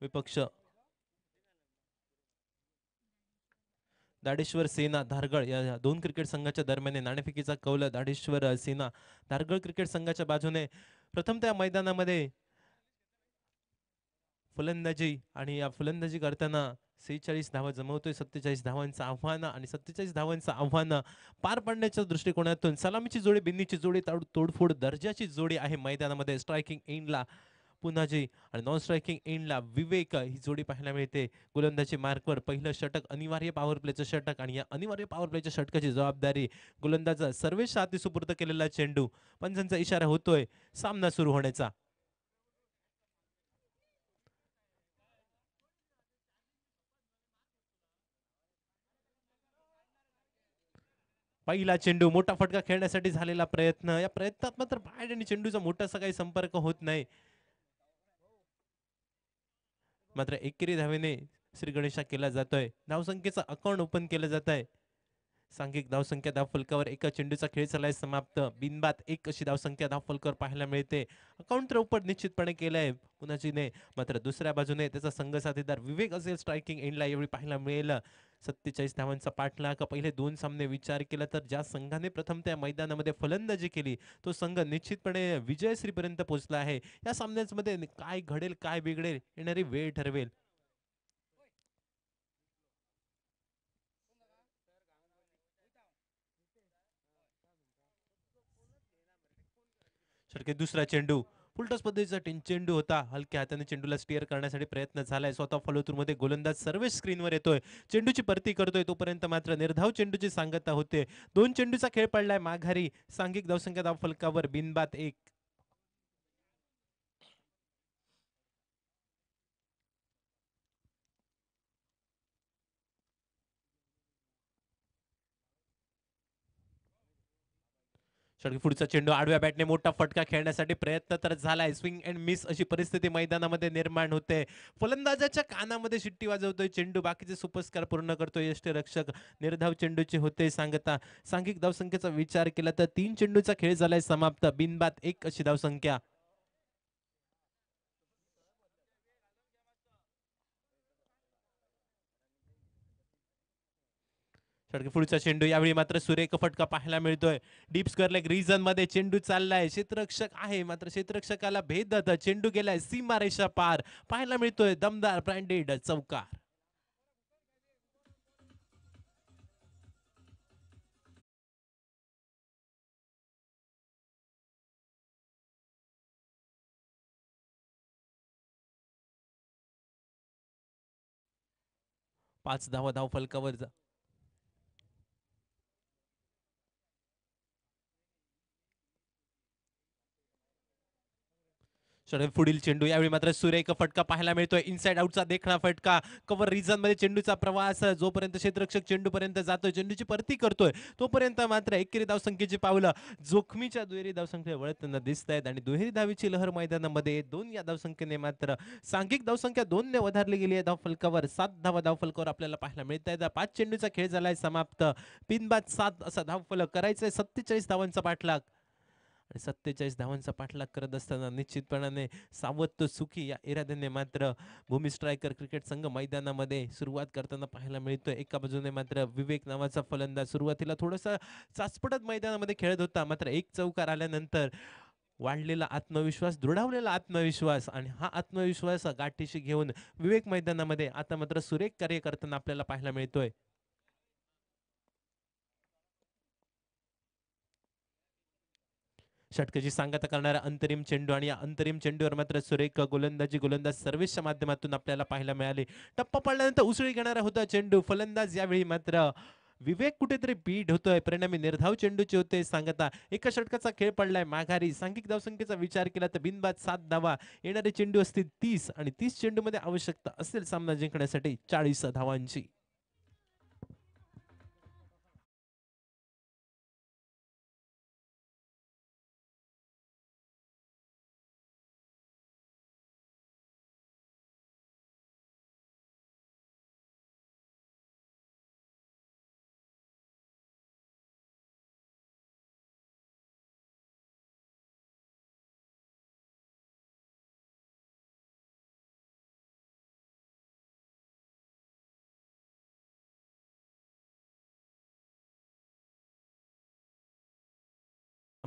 विपक्ष दाडेश्वर सेना धारगळ या दोन क्रिकेट संघाच्या दरम्यान नाणेफेकीचा कौल दाडेश्वर सेना धारगळ क्रिकेट संघाच्या बाजूने प्रथम त्या मैदानामध्ये फलंदाजी आणि या फलंदाजी करताना 46 धावा जमवतोय 47 धावांचं आव्हान आणि 47 धावांचं आव्हान पार पाडण्याच्या दृष्टिकोनातून सलामीची जोडी बिन्नीची जोडी तोडफोड दर्जाची जोडी आहे मैदानामध्ये स्ट्रायकिंग एंडला पुन्हाजी आणि नॉन स्ट्रायकिंग एंडला विवेक ही जोडी पाहायला मिळते गोलंदाजी मार्कवर पहिलं षटक अनिवार्य पॉवर प्लेचं षटक आणि या अनिवार्य पॉवर प्लेच्या षटकाची जबाबदारी गोलंदाज सर्वेश हाती सुपूर्द केलेला चेंडू पंचांचा इशारा होतोय सामना सुरू होण्याचा पहिला चेंडू मोठा फटका खेळण्यासाठी झालेला प्रयत्न या प्रयत्नात मात्र बॅट आणि चेंडूचा मोठासा काही संपर्क होत नाही मात्र एकेरी धावेने श्री गणेशा केला जातोय धावसंख्येचा अकाउंट ओपन केलं जात आहे सांघिक धावसंख्या धावफलकावर एका चेंडूचा खेळ झालाय समाप्त बिनबाद एक अशी धावसंख्या धावफलकावर पाहायला मिळते अकाउंट ओपन निश्चितपणे केलंय पुन्हाजीने मात्र दुसऱ्या बाजूने त्याचा संघ साथीदार विवेक असेल स्ट्रायकिंग एंडला यावेळी पाहायला मिळेल 47 धावांचा पाठलाग पहिले दोन सामने विचार केला तर ज्या संघाने प्रथम त्या मैदानामध्ये फलंदाजी केली तो संघ निश्चितपणे विजयश्री पर्यंत पोहोचला आहे या सामन्यांमध्ये काय घडेल काय बिघडेल येणारी वेळ ठरवेल षटके दुसरा चेंडू फुलटॉस पद्धतीचा चेंडू होता हलक्या हाताने चेंडूला स्टिअर करण्यासाठी प्रयत्न झालाय स्वतः फॉलोथ्रू मध्ये गोलंदाज सर्वेच स्क्रीनवर येतोय चेंडूची परती करतोय तोपर्यंत मात्र निर्धाव चेंडूची सांगता होते दोन चेंडूचा खेळ पडलाय माघारी सांघिक धावसंख्या धाव फलकावर बिनबाद एक षटकी पुढचा चेंडू आडव्या बॅटने मोठा फटका खेळण्यासाठी प्रयत्न तर झालाय स्विंग अँड मिस अशी परिस्थिती मैदानामध्ये निर्माण होते फलंदाजाच्या कानामध्ये शिट्टी वाजवतोय चेंडू बाकीचे सुपस्कार पूर्ण करतोय यष्टीरक्षक निर्धाव चेंडूची होते सांगता सांघिक धावसंख्येचा विचार केला तर 3 चेंडूचा खेळ झालाय समाप्त बिनबाद एक अशी धावसंख्या षटकी पुढचा चेंडू यावेळी मात्र सुरेख फटका पाहायला मिळतोय डीप स्क्वेअर लेग रिजन मध्ये चेंडू चाललाय क्षेत्ररक्षक आहे मात्र क्षेत्ररक्षकाला भेदत चेंडू गेलाय सीमारेषा पार पाहायला मिळतोय दमदार ब्रँडेड चौकार 5 धावा धाव फलकावर पुढील चेंडू यावेळी मात्र सुरेख फटका पाहायला मिळतोय इनसाइड आउटचा देखणा फटका कव्हर रिझन मध्ये चेंडूचा प्रवास जोपर्यंत क्षेत्ररक्षक चेंडू पर्यंत जातोय चेंडूची परती करतोय तोपर्यंत मात्र एकेरी धावसंख्येची पावलं जोखमीच्या दुहेरी धावसंख्ये वळताना दिसत आहेत आणि दुहेरी धावीची लहर मैदानामध्ये दोन या धावसंख्येने मात्र सांघिक धावसंख्या 2 ने वधारली गेली आहे धावफलकावर 7 धावा धावफलकावर आपल्याला पाहायला मिळत आहेत 5 चेंडूचा खेळ झालाय समाप्त बिनबाद 7 असा धावफलक करायचंय 47 धावांचा पाठलाग आणि 47 धावांचा पाठलाग करत असताना निश्चितपणाने सावध सुखी या इराद्याने मात्र भूमी स्ट्रायकर क्रिकेट संघ मैदानामध्ये सुरुवात करताना पाहायला मिळतोय एका बाजूने मात्र विवेक नावाचा फलंदाज सुरुवातीला थोडासा चाचपटत मैदानामध्ये खेळत होता मात्र एक चौकार आल्यानंतर वाढलेला आत्मविश्वास दृढवलेला आत्मविश्वास आणि हा आत्मविश्वास गाठीशी घेऊन विवेक मैदानामध्ये आता मात्र सुरेख कार्य करताना आपल्याला पाहायला मिळतोय षटकाची सांगता करणारा अंतरिम चेंडू आणि या अंतरिम चेंडूवर मात्र सुरेख गोलंदाज सर्व्हिसच्या माध्यमातून आपल्याला पाहायला मिळाले टप्पा पडल्यानंतर उसळी घेणारा होता चेंडू फलंदाज यावेळी मात्र विवेक कुठेतरी बीट होतोय परिणामी निर्धाव चेंडूचे होते सांगता एका षटकाचा खेळ पडलाय माघारी सांघिक धावसंख्येचा विचार केला तर बिनबाद 7 धावा येणारे चेंडू असतील 30 आणि 30 चेंडू मध्ये आवश्यकता असेल सामना जिंकण्यासाठी 40 धावांची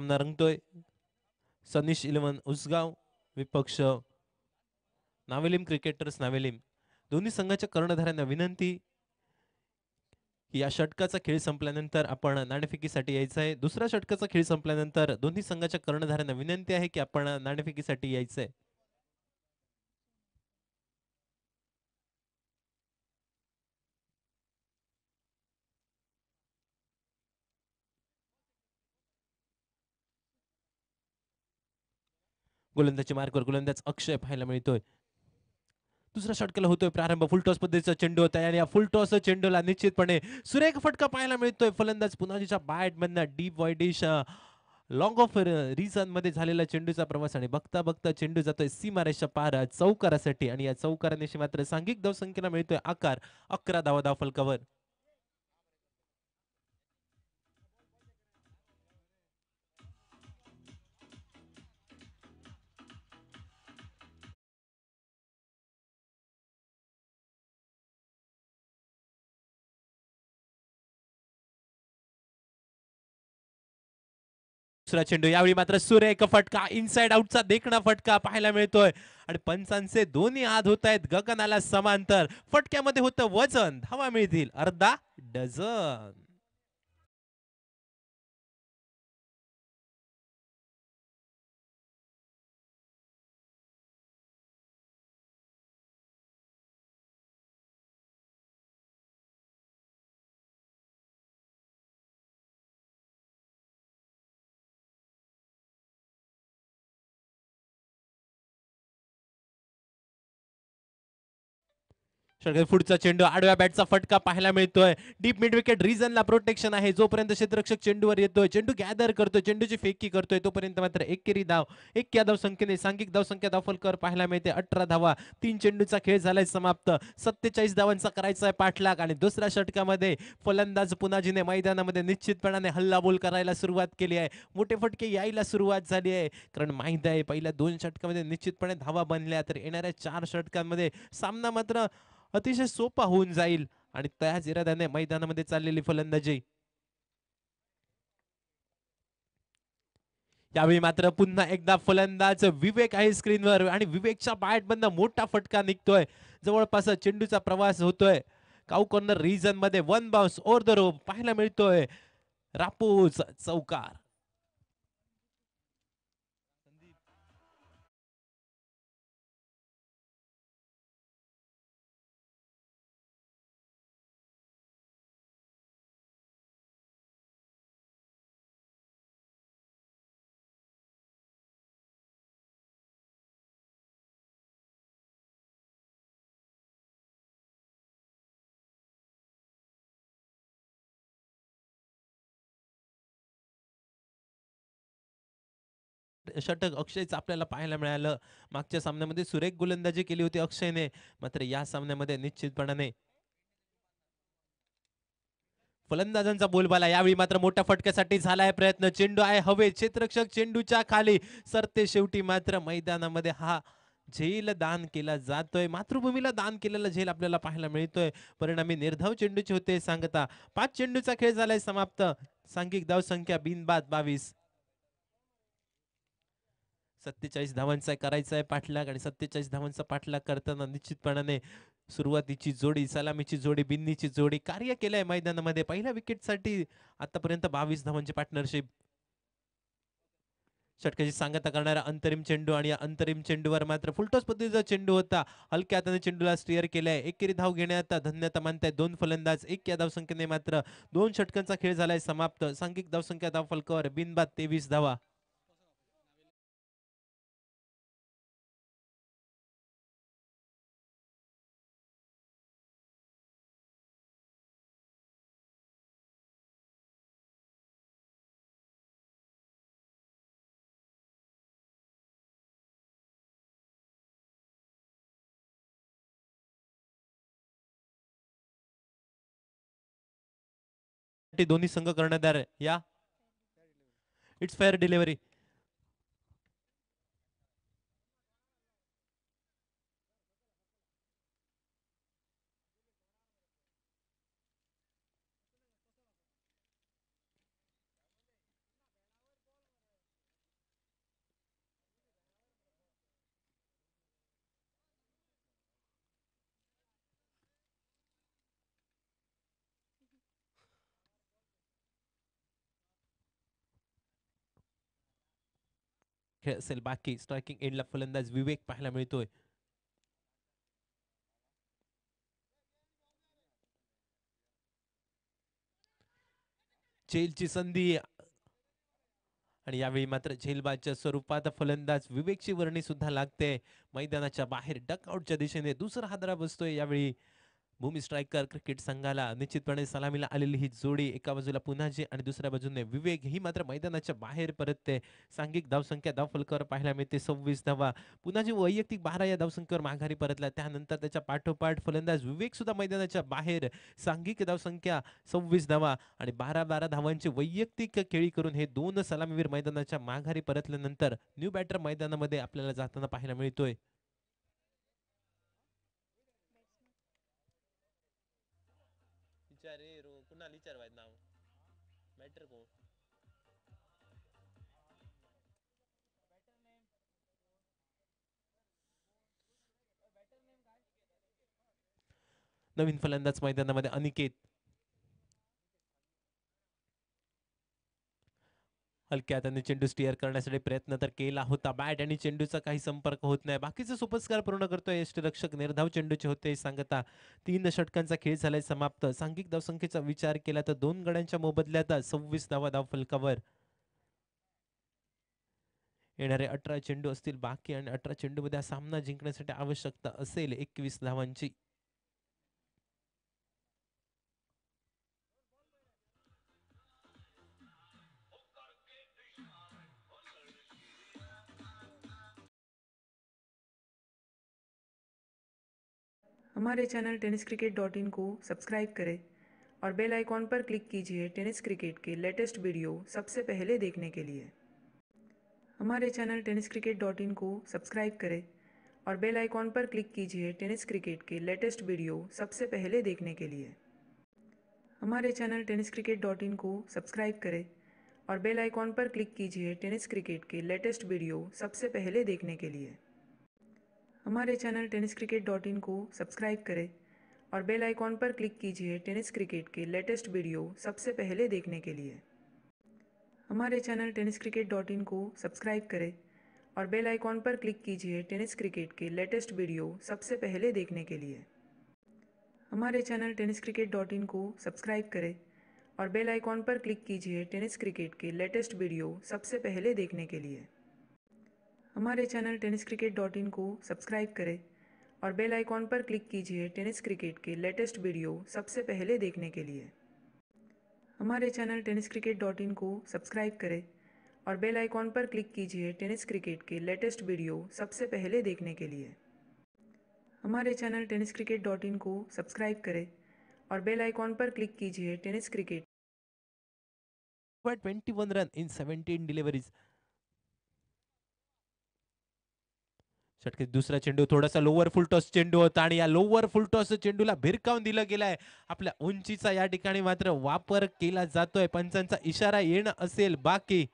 सामना रंगतोय. सनीश 11 उसगाव विपक्ष नावेलीम क्रिकेटर्स नावेलीम. दोन्ही संघाच्या कर्णधारांना विनंती की या षटकाचा खेळ संपल्यानंतर आपण नाणेफेकीसाठी यायचं आहे. दुसऱ्या षटकाचा खेळ संपल्यानंतर दोन्ही संघाच्या कर्णधारांना विनंती आहे की आपण नाणेफेकीसाठी यायचंय. गोलंदाजी मार्कवर गोलंदाज अक्षय पाहायला मिळतोय. दुसऱ्या षटकाला होतोय प्रारंभ. फुलटॉस पद्धतीचा चेंडू होता आणि या फुलटॉस चेंडूला निश्चितपणे सुरेख फटका पाहायला मिळतोय. फलंदाज पुनाजीच्या बॅट मधनं deep widish long of reason मध्ये झालेला चेंडूचा प्रवास आणि बघता बघता चेंडू जातोय सीमारेषा पार चौकारासाठी आणि या चौकारानिशी मात्र सांघिक धावसंख्येला मिळतोय आकार. 11 धावा धाव फलकावर. दुसरा चेंडू यावेळी मात्र सुरेख फटका इनसाइड आउटचा देखणा फटका पाहायला मिळतोय आणि पंचांचे दोन्ही हात होत आहेत गगनाला समांतर. फटक्यामध्ये होतं वजन. धावा मिळतील अर्धा डझन. पुढचा चेंडू आडव्या बॅटचा फटका पाहायला मिळतोय. डीप मिड विकेट रिजनला प्रोटेक्शन आहे. जोपर्यंत क्षेत्ररक्षक चेंडूवर येतोय, चेंडू गॅदर करतोय, चेंडूची फेकी करतोय, तोपर्यंत मात्र एकेरी धाव. एक या धाव संख्येने सांघिक धाव संख्या धावफलकावर पाहायला मिळते 18 धावा. 3 चेंडूचा खेळ झालाय समाप्त. 47 धावांचा करायचा आहे पाठलाग आणि दुसऱ्या षटकामध्ये फलंदाज पुनाजीने मैदानामध्ये निश्चितपणाने हल्लाबोल करायला सुरुवात केली आहे. मोठे फटके यायला सुरुवात झाली आहे कारण माहिती आहे पहिल्या 2 षटकामध्ये निश्चितपणे धावा बनल्या तर येणाऱ्या 4 षटकांमध्ये सामना मात्र अतिशय सोपा होऊन जाईल आणि त्याच इराद्याने मैदानामध्ये चाललेली फलंदाजी. यावेळी मात्र पुन्हा एकदा फलंदाज विवेक आहे स्क्रीनवर आणि विवेकच्या बॅट मधनं मोठा फटका निघतोय. जवळपास चेंडूचा प्रवास होतोय काऊ कॉर्नर रिजन मध्ये. 1 बाउन्स ओव्हर द रोप पाहायला मिळतोय. रापूस चौकार. षटक अक्षयचं आपल्याला पाहायला मिळालं. मागच्या सामन्यामध्ये सुरेख गोलंदाजी केली होती अक्षयने. मात्र या सामन्यामध्ये निश्चितपणाने फलंदाजांचा बोलबाला. यावेळी मात्र मोठ्या फटक्यासाठी झालाय प्रयत्न. चेंडू आहे हवेत. क्षेत्ररक्षक चेंडूच्या खाली सरते. शेवटी मात्र मैदानामध्ये हा झेल दान केला जातोय. मातृभूमीला दान केलेला झेल आपल्याला पाहायला मिळतोय. परिणामी निर्धाव चेंडूची होते सांगता. 5 चेंडूचा खेळ झालाय समाप्त. सांघिक धाव संख्या बिनबाद 22. 47 धावांचा करायचा आहे पाठलाग आणि 47 धावांचा पाठलाग करताना निश्चितपणाने सुरुवातीची जोडी, सलामीची जोडी, बिन्नीची जोडी कार्य केलंय मैदानामध्ये. पहिल्या विकेटसाठी आतापर्यंत 22 धावांची पार्टनरशिप. षटकाची सांगता करणारा अंतरिम चेंडू आणि या अंतरिम चेंडूवर मात्र फुलटॉस पद्धतीचा चेंडू होता. हलक्या हाताने चेंडूला स्टीअर केलाय. एकेरी धाव घेण्यात धन्यता मानताय 2 फलंदाज. 1 या धावसंख्येने मात्र 2 षटकांचा खेळ झालाय समाप्त. सांघिक धावसंख्या धाव फलकावर बिनबाद 23 धावा. दोन्ही संघ कर्णधार या. It's fair delivery. खेळ असेल बाकी. स्ट्रायकिंग एंडला फलंदाज विवेक पाहायला मिळतोय. झेलची संधी आणि यावेळी मात्र झेलबादच्या स्वरूपात फलंदाज विवेकची वर्णी सुद्धा लागते. मैदानाच्या बाहेर डकआउटच्या दिशेने दुसरा हादरा बसतोय. यावेळी भूमी स्ट्रायकर क्रिकेट संघाला निश्चितपणे सलामीला आलेली ही जोडी, एका बाजूला पुनाजी आणि दुसऱ्या बाजूने विवेक, ही मात्र मैदानाच्या बाहेर परतते. सांघिक धावसंख्या धावफलकावर पाहायला मिळते 26 धावा. पुनाजी वैयक्तिक 12 या धावसंख्येवर माघारी परतला. त्यानंतर त्याच्या पाठोपाठ फलंदाज विवेक सुद्धा मैदानाच्या बाहेर. सांघिक धावसंख्या 26 धावा आणि 12-12 धावांची वैयक्तिक खेळी करून हे दोन सलामीवीर मैदानाच्या माघारी परतल्यानंतर न्यू बॅटर मैदानामध्ये आपल्याला जाताना पाहायला मिळतोय. नवीन फलंदाज मैदानामध्ये अनिकेत. हलक्या हाताने चेंडू स्टिअर करण्यासाठी प्रयत्न तर केला होता. बॅट आणि चेंडूचा काही संपर्क होत नाही. बाकीचे सोपस्कार पूर्ण करतोय यष्टीरक्षक. निर्धाव चेंडूचे होते सांगता. 3 षटकांचा खेळ झालाय समाप्त. सांघिक धावसंख्येचा विचार केला तर 2 गड्यांच्या मोबदल्यात 26 धावा धावफलकावर. येणारे 18 चेंडू असतील बाकी आणि 18 चेंडू मध्ये हा सामना जिंकण्यासाठी आवश्यकता असेल 21 धावांची. हमारे चैनल tenniscricket.in को सब्सक्राइब करें और बेल आइकॉन पर क्लिक कीजिए टेनिस क्रिकेट के लेटेस्ट वीडियो सबसे पहले देखने के लिए। हमारे चैनल tenniscricket.in को सब्सक्राइब करें और बेल आइकॉन पर क्लिक कीजिए टेनिस क्रिकेट के लेटेस्ट वीडियो सबसे पहले देखने के लिए। हमारे चैनल tenniscricket.in को सब्सक्राइब करें और बेल आइकॉन पर क्लिक कीजिए टेनिस क्रिकेट के लेटेस्ट वीडियो सबसे पहले देखने के लिए। हमारे चैनल tenniscricket.in को सब्सक्राइब करें और बेल आइकॉन पर क्लिक कीजिए टेनिस क्रिकेट के लेटेस्ट वीडियो सबसे पहले देखने के लिए। हमारे चैनल tenniscricket.in को सब्सक्राइब करें और बेल आइकॉन पर क्लिक कीजिए टेनिस क्रिकेट के लेटेस्ट वीडियो सबसे पहले देखने के लिए। हमारे चैनल tenniscricket.in को सब्सक्राइब करें और बेल आइकॉन पर क्लिक कीजिए टेनिस क्रिकेट के लेटेस्ट वीडियो सबसे पहले देखने के लिए। हमारे चैनल tenniscricket.in को सब्सक्राइब करें और बेल आइकॉन पर क्लिक कीजिए टेनिस क्रिकेट के लेटेस्ट वीडियो सबसे पहले देखने के लिए। हमारे चैनल tenniscricket.in को सब्सक्राइब करें और बेल आइकॉन पर क्लिक कीजिए टेनिस क्रिकेट के लेटेस्ट वीडियो सबसे पहले देखने के लिए। हमारे चैनल tenniscricket.in को सब्सक्राइब करें और बेल आइकॉन पर क्लिक कीजिए tennis cricket 21 run in 17 deliveries. षटके दुसरा चेंडू थोडासा लोअर फुल टॉस चेंडू होता आणि या लोअर फुल टॉस चेंडूला भिरकावून दिला गेलाय. आपल्या उंचीचा या ठिकाणी मात्र वापर केला जातोय. पंचांचा इशारा येणं असेल बाकी.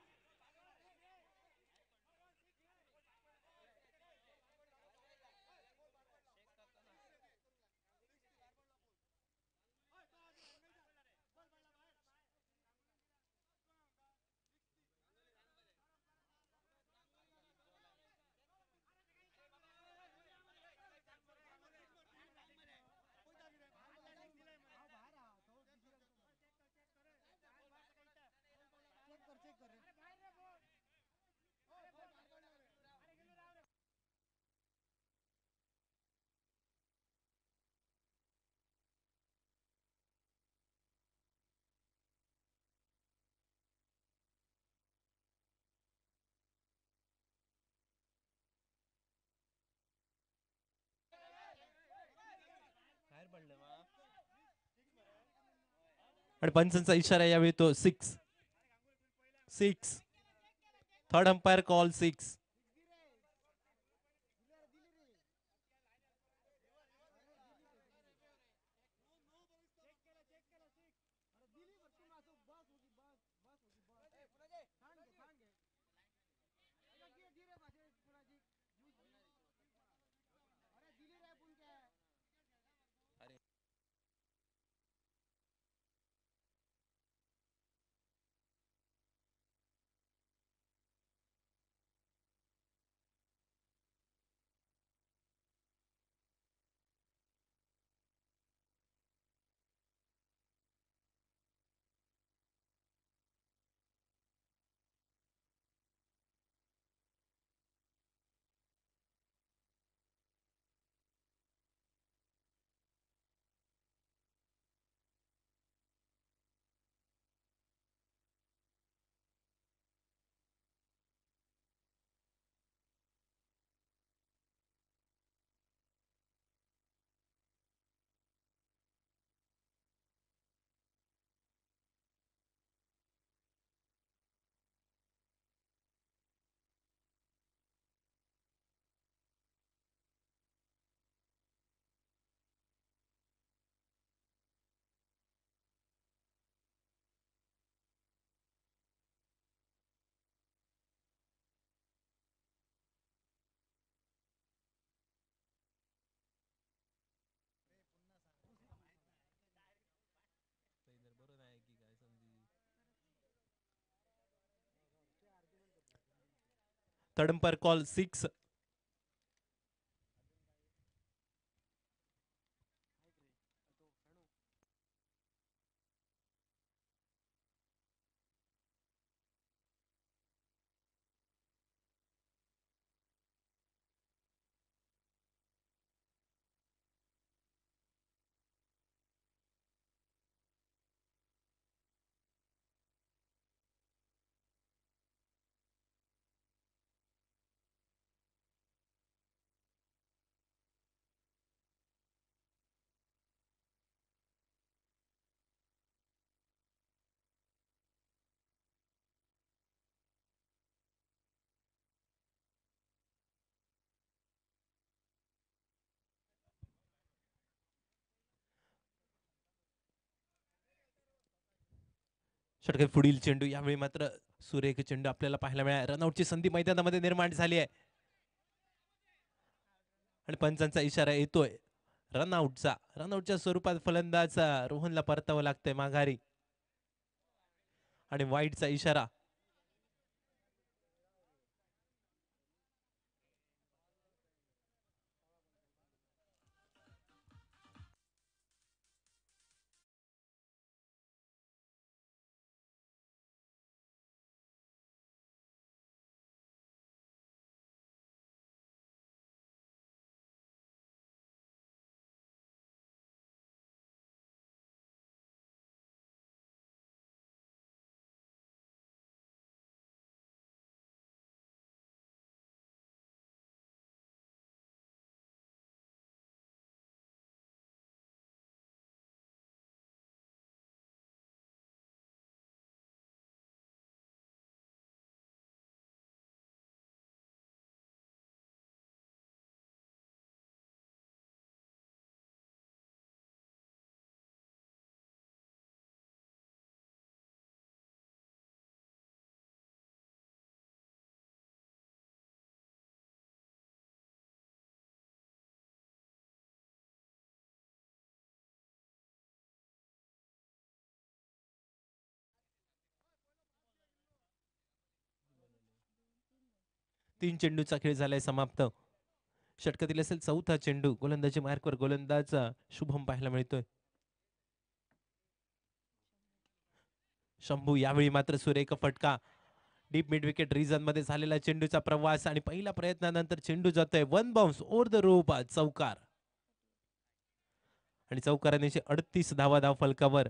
आणि पंचांचा इशारा यावेळी तो 6. Third umpire call 6. तडंपर कॉल 6. षटकार पुढील चेंडू, यावेळी मात्र सुरेख चेंडू आपल्याला पाहायला मिळाला. रनआउटची संधी मैदानामध्ये निर्माण झाली आहे आणि पंचांचा इशारा येतोय रनआउटचा. रनआउटच्या स्वरूपात फलंदाज रोहनला परतावं लागतंय माघारी आणि वाईडचा इशारा. तीन चेंडूचा खेळ झालाय समाप्त. षटकातील असेल चौथा चेंडू. गोलंदाजी मार्कवर गोलंदाज शुभम पाहायला मिळतोय. शंभू, यावेळी मात्र सुरेख फटका. डीप मिड विकेट रिजन मध्ये झालेला चेंडूचा प्रवास आणि पहिल्या प्रयत्नानंतर चेंडू जातोय one bounce over the rope, चौकार. आणि चौकाराने 38 धावा धाव फलकावर.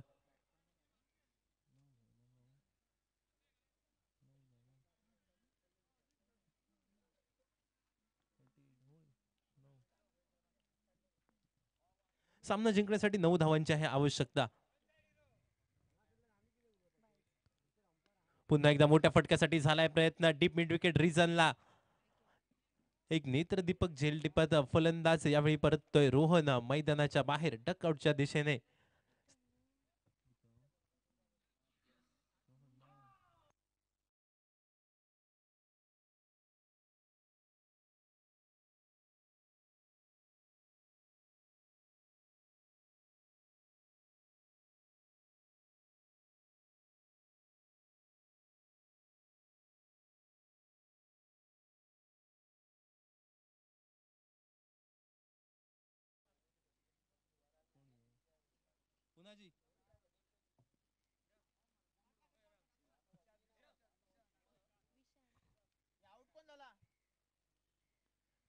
सामना जिंकण्यासाठी 9 धावांची आहे आवश्यकता. पुन्हा एकदा मोठ्या फटक्यासाठी झालाय प्रयत्न डीप मिड विकेट रिजनला. एक नेत्र दीपक झेल टिपत फलंदाज यावेळी परततोय रोहन मैदानाच्या बाहेर डकआउटच्या दिशेने.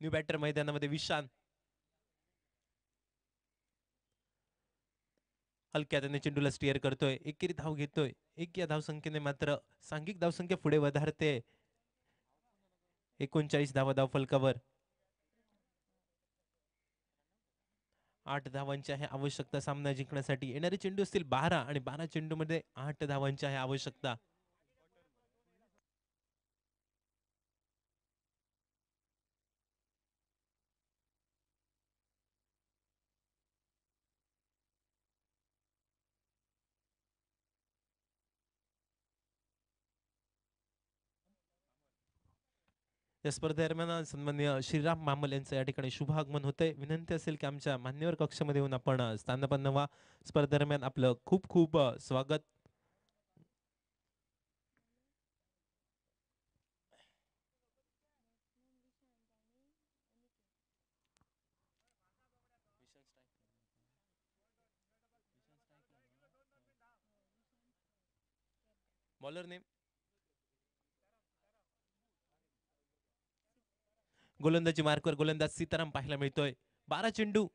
न्यू बॅटर मैदानामध्ये विशान. हलक्या त्याने चेंडूला स्टिअर करतोय. एकेरी धाव घेतोय. एक या धावसंख्येने मात्र सांघिक धावसंख्या पुढे वधारते. 39 धावा धाव फलकावर. 8 धावांची आहे आवश्यकता सामना जिंकण्यासाठी. येणारे चेंडू असतील 12 आणि 12 चेंडू मध्ये 8 धावांची आहे आवश्यकता. या स्पर्धेदरम्यान सन्माननीय श्रीराम मामल यांचं या ठिकाणी शुभ आगमन होते. विनंती असेल की आमच्या मान्यवर कक्षामध्ये येऊन आपण स्थानपन्न व्हा. स्पर्धेदरम्यान आपलं खूप खूप स्वागत. बॉलर नेम गोलंदाजी मार्कवर गोलंदाज सीताराम पाहायला मिळतोय. 12 चेंडू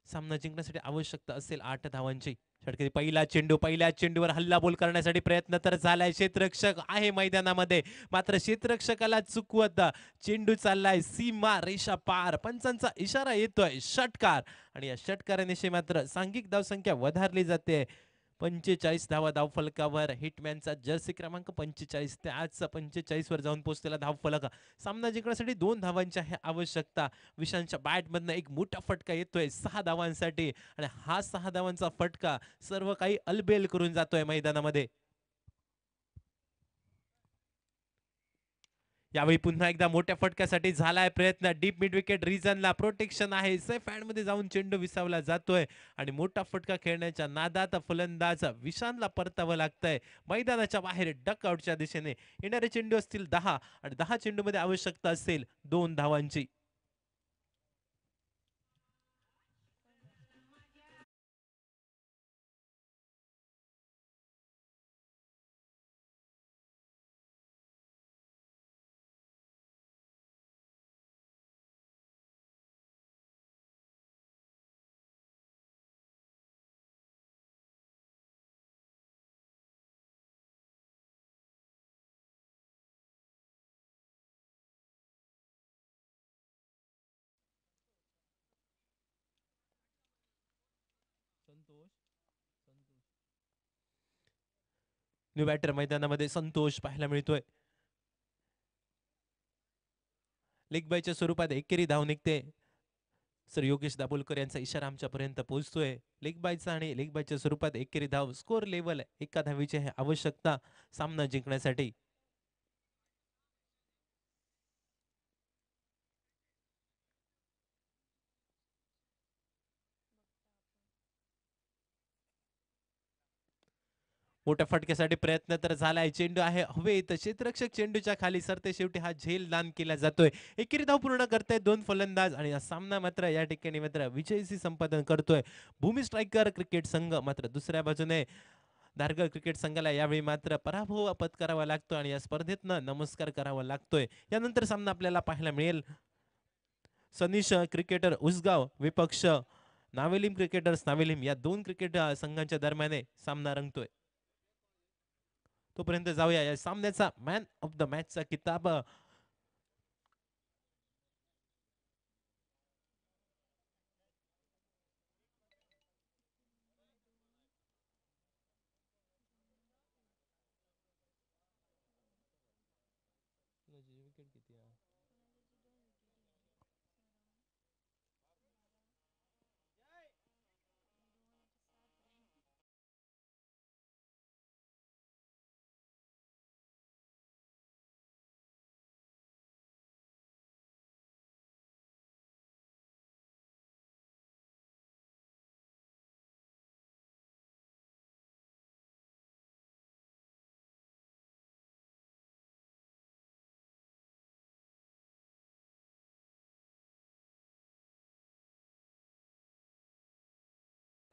सामना जिंकण्यासाठी आवश्यकता असेल 8 धावांची. षटकारी पहिला चेंडू, पहिल्या चेंडूवर हल्ला बोल करण्यासाठी प्रयत्न तर झालाय. क्षेत्ररक्षक आहे मैदानामध्ये, मात्र क्षेत्ररक्षकाला चुकवत चेंडू चाललाय सीमा रेषा पार. पंचांचा इशारा येतोय षटकार, आणि या षटकारानिशी मात्र सांघिक धावसंख्या वधारली जाते. 45 धावा धावफलकावर. हिटमॅनचा जर्सी क्रमांक 45 ते आजचा 45 वर जाऊन पोहोचलेला धावफलक. सामना जिंकण्यासाठी 2 धावांची आहे आवश्यकता. विशांतच्या बॅटमधनं एक मोठा फटका येतोय 6 धावांसाठी, आणि हा 6 धावांचा फटका सर्व काही अलबेल करून जातोय मैदानामध्ये. यावेळी पुन्हा एकदा मोठ्या फटक्यासाठी झालाय प्रयत्न. डीप मिड विकेट रिजनला प्रोटेक्शन आहे. सेफ हँड मध्ये जाऊन चेंडू विसावला जातोय, आणि मोठा फटका खेळण्याच्या नादात फलंदाज विशांतला परतावं लागतंय मैदानाच्या बाहेर डकआउटच्या दिशेने. येणारे चेंडू असतील 10, आणि 10 चेंडू मध्ये आवश्यकता असेल 2 धावांची. न्यू बॅटर मैदानामध्ये संतोष पाहायला मिळतोय. लेग बायच्या स्वरूपात एकेरी धाव निघते. सर योगेश दाभोलकर यांचा इशारा आमच्यापर्यंत पोहोचतोय. लेग बायचा आणि लेग बायच्या स्वरूपात एकेरी धाव. स्कोर लेवल 1 धावीची आहे आवश्यकता सामना जिंकण्यासाठी. मोठ्या फटक्यासाठी प्रयत्न तर झालाय. चेंडू आहे हवेत. क्षेत्ररक्षक चेंडूच्या खाली सरते. शेवटी हा झेल दान केला जातोय. एकेरी धाव पूर्ण करतायत 2 फलंदाज, आणि हा सामना मात्र या ठिकाणी मात्र विजयी संपादन करतोय भूमी स्ट्रायकर क्रिकेट संघ. मात्र दुसऱ्या बाजूने धारगळ क्रिकेट संघाला यावेळी मात्र पराभव पत्करावा लागतो, आणि या स्पर्धेतनं नमस्कार करावा लागतोय. यानंतर सामना आपल्याला पाहायला मिळेल सनिश क्रिकेटर उसगाव विपक्ष नावेलिम क्रिकेटर्स नावेलिम, या 2 क्रिकेट संघांच्या दरम्यान सामना रंगतोय. तोपर्यंत जाऊया या सामन्याचा मॅन ऑफ द मॅचचा किताब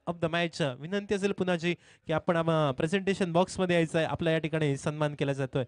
ऑफ द मॅच. विनंती असेल पुन्हाची की आपण प्रेझेंटेशन बॉक्स मध्ये यायचं आहे. आपला या ठिकाणी सन्मान केला जातोय.